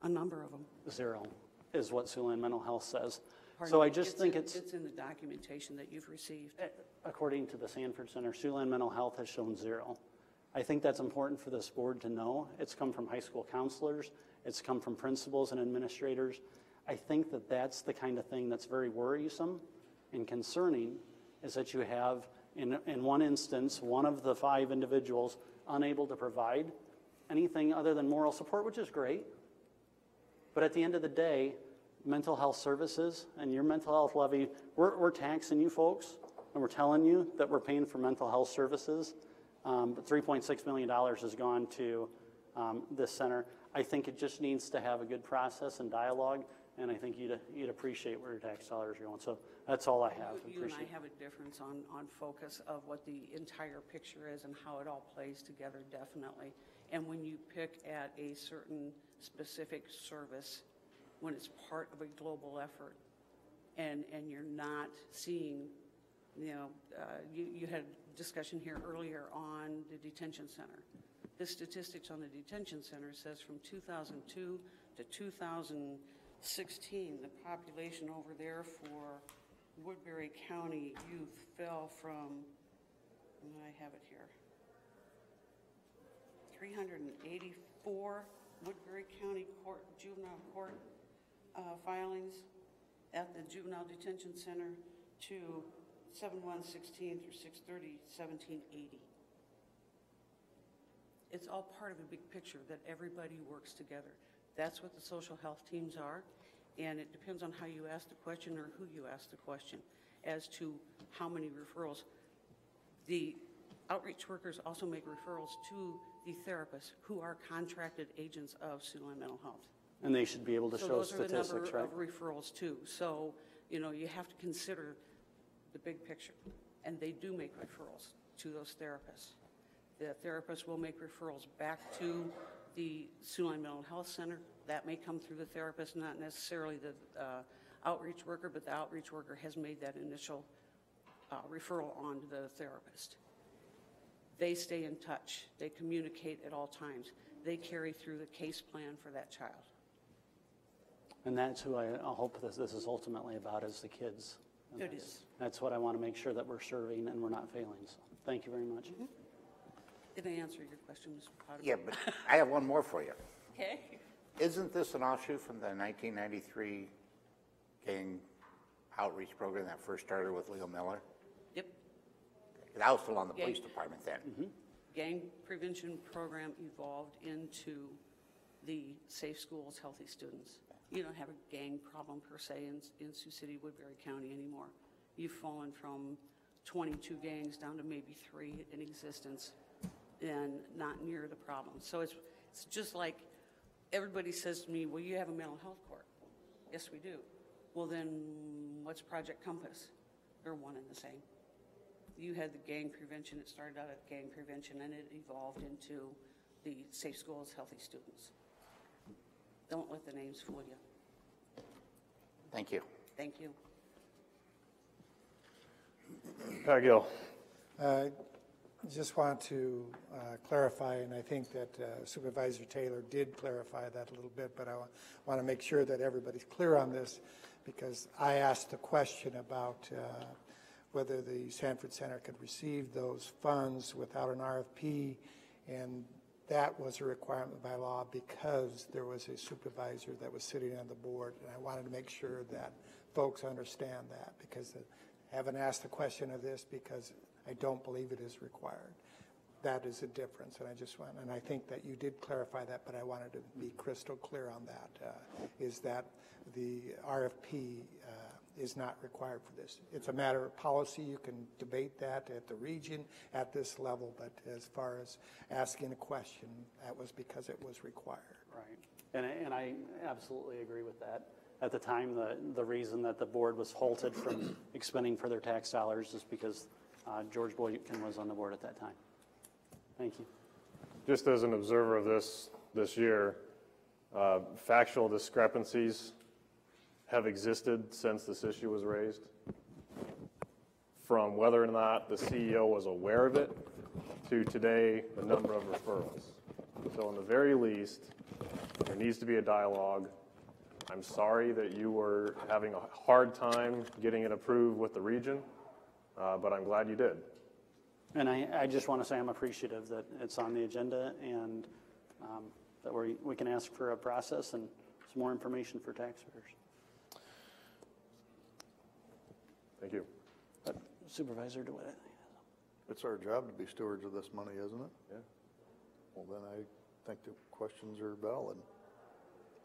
A number of them. 0 is what Siouxland Mental Health says. Pardon So me, I just think it's in the documentation that you've received. According to the Sanford Center, Siouxland Mental Health has shown 0. I think that's important for this board to know. It's come from high school counselors. It's come from principals and administrators. I think that that's the kind of thing that's very worrisome and concerning, is that you have, in one instance, one of the 5 individuals unable to provide anything other than moral support, which is great. But at the end of the day, mental health services and your mental health levy, we're taxing you folks, and we're telling you that we're paying for mental health services. But $3.6 million has gone to this center. I think it just needs to have a good process and dialogue, and I think you'd appreciate where your tax dollars are going. So that's all I have. You and I have a difference on focus of what the entire picture is and how it all plays together, definitely. And when you pick at a certain specific service, when it's part of a global effort, and you're not seeing, you had a discussion here earlier on the detention center. The statistics on the detention center says from 2002 to 2016, the population over there for Woodbury County youth fell from, and I have it here, 384 Woodbury County juvenile court filings at the juvenile detention center to 7/1/16 through 6/30/1780. It's all part of a big picture that everybody works together. That's what the social health teams are, and it depends on how you ask the question or who you ask the question as to how many referrals. The outreach workers also make referrals to the therapists who are contracted agents of Siouxland Mental Health. And they should be able to show statistics, right? So those are the number of referrals too. So, you have to consider the big picture. And they do make referrals to those therapists. The therapists will make referrals back to the Siouxland Mental Health Center. That may come through the therapist, not necessarily the outreach worker, but the outreach worker has made that initial referral on to the therapist. They stay in touch. They communicate at all times. they carry through the case plan for that child. And that's who I hope this is ultimately about, is the kids. And It is. That's what I want to make sure that we're serving and we're not failing. So thank you very much. Did I answer your question, Mr. Potter? Yeah, but I have one more for you. Okay. Isn't this an offshoot from the 1993 gang outreach program that first started with Leo Miller? Yep. 'Cause I was still on the Gang- police department then. Gang prevention program evolved into the Safe Schools, Healthy Students. You don't have a gang problem per se in Sioux City, Woodbury County anymore. You've fallen from 22 gangs down to maybe 3 in existence and not near the problem. So it's just like everybody says to me, well, you have a mental health court. Yes, we do. Well, then what's Project Compass? They're one and the same. You had the gang prevention. It started out at gang prevention, and it evolved into the Safe Schools, Healthy Students. Don't let the names fool you. Thank you. Thank you. Pat Gill. Just want to clarify, and I think that Supervisor Taylor did clarify that a little bit, but I want to make sure that everybody's clear on this, because I asked the question about whether the Sanford Center could receive those funds without an RFP, and that was a requirement by law because there was a supervisor that was sitting on the board, and I wanted to make sure that folks understand that, because I haven't asked the question of this because I don't believe it is required. That is a difference, and and I think that you did clarify that, but I wanted to be crystal clear on that, is that the RFP is not required for this. It's a matter of policy. You can debate that at the region, at this level, but as far as asking a question, that was because it was required. Right. And I absolutely agree with that. At the time, the reason that the board was halted from expending further tax dollars is because George Boykin was on the board at that time. Thank you. Just as an observer of this year, factual discrepancies have existed since this issue was raised, from whether or not the CEO was aware of it to today, the number of referrals. So in the very least, there needs to be a dialogue. I'm sorry that you were having a hard time getting it approved with the region, but I'm glad you did. And I just want to say I'm appreciative that it's on the agenda, and that we can ask for a process and some more information for taxpayers. Thank you. Supervisor DeWitt. It's our job to be stewards of this money, isn't it? Yeah. Well, then I think the questions are valid.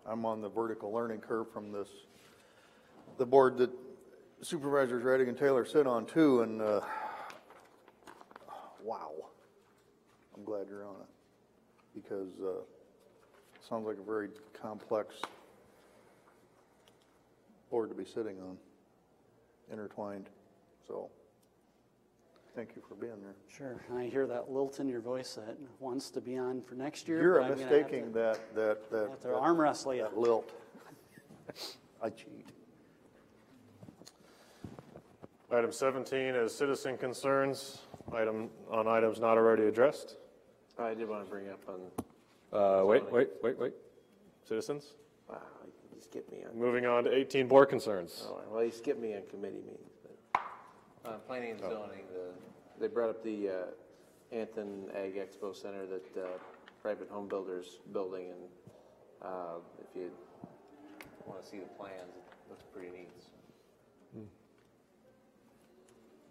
I'm on the vertical learning curve from the board that Supervisors Redding and Taylor sit on too, and wow, I'm glad you're on it, because it sounds like a very complex board to be sitting on, intertwined, so thank you for being there. Sure. And I hear that lilt in your voice that wants to be on for next year. You're but I'm gonna mistaking have to arm wrestle you. that lilt. I cheat. Item 17 is citizen concerns. On items not already addressed. I did want to bring up on. Wait. Citizens? Wow, you skipped me on. Moving on to 18 board concerns. Oh, well, you skipped me on committee meetings. But, planning and zoning, they brought up the Anton Ag Expo Center that private home builders building, and if you want to see the plans, it looks pretty neat.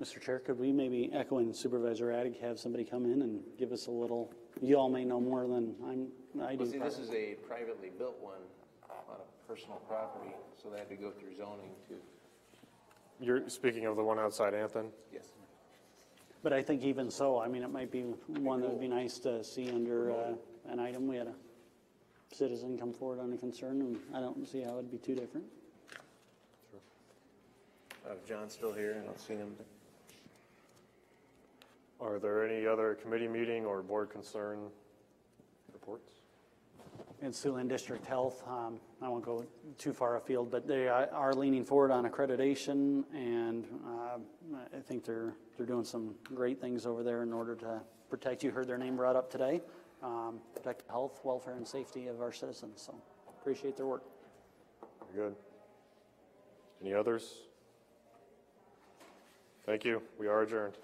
Mr. Chair, could we maybe, echoing Supervisor Addig, have somebody come in and give us a little, you all may know more than I do. Well, see, this is a privately built one on a personal property, so they had to go through zoning to. You're speaking of the one outside Anthon? Yes. But I think even so, I mean, it might be one that would be nice to see under an item. We had a citizen come forward on a concern, and I don't see how it'd be too different. Sure. John's still here, I don't see him. Are there any other committee meeting or board concern reports? In Siouxland District Health, I won't go too far afield, but they are leaning forward on accreditation, and I think they're doing some great things over there in order to protect. You heard their name brought up today. protect the health, welfare, and safety of our citizens. So appreciate their work. Very good. Any others? Thank you. We are adjourned.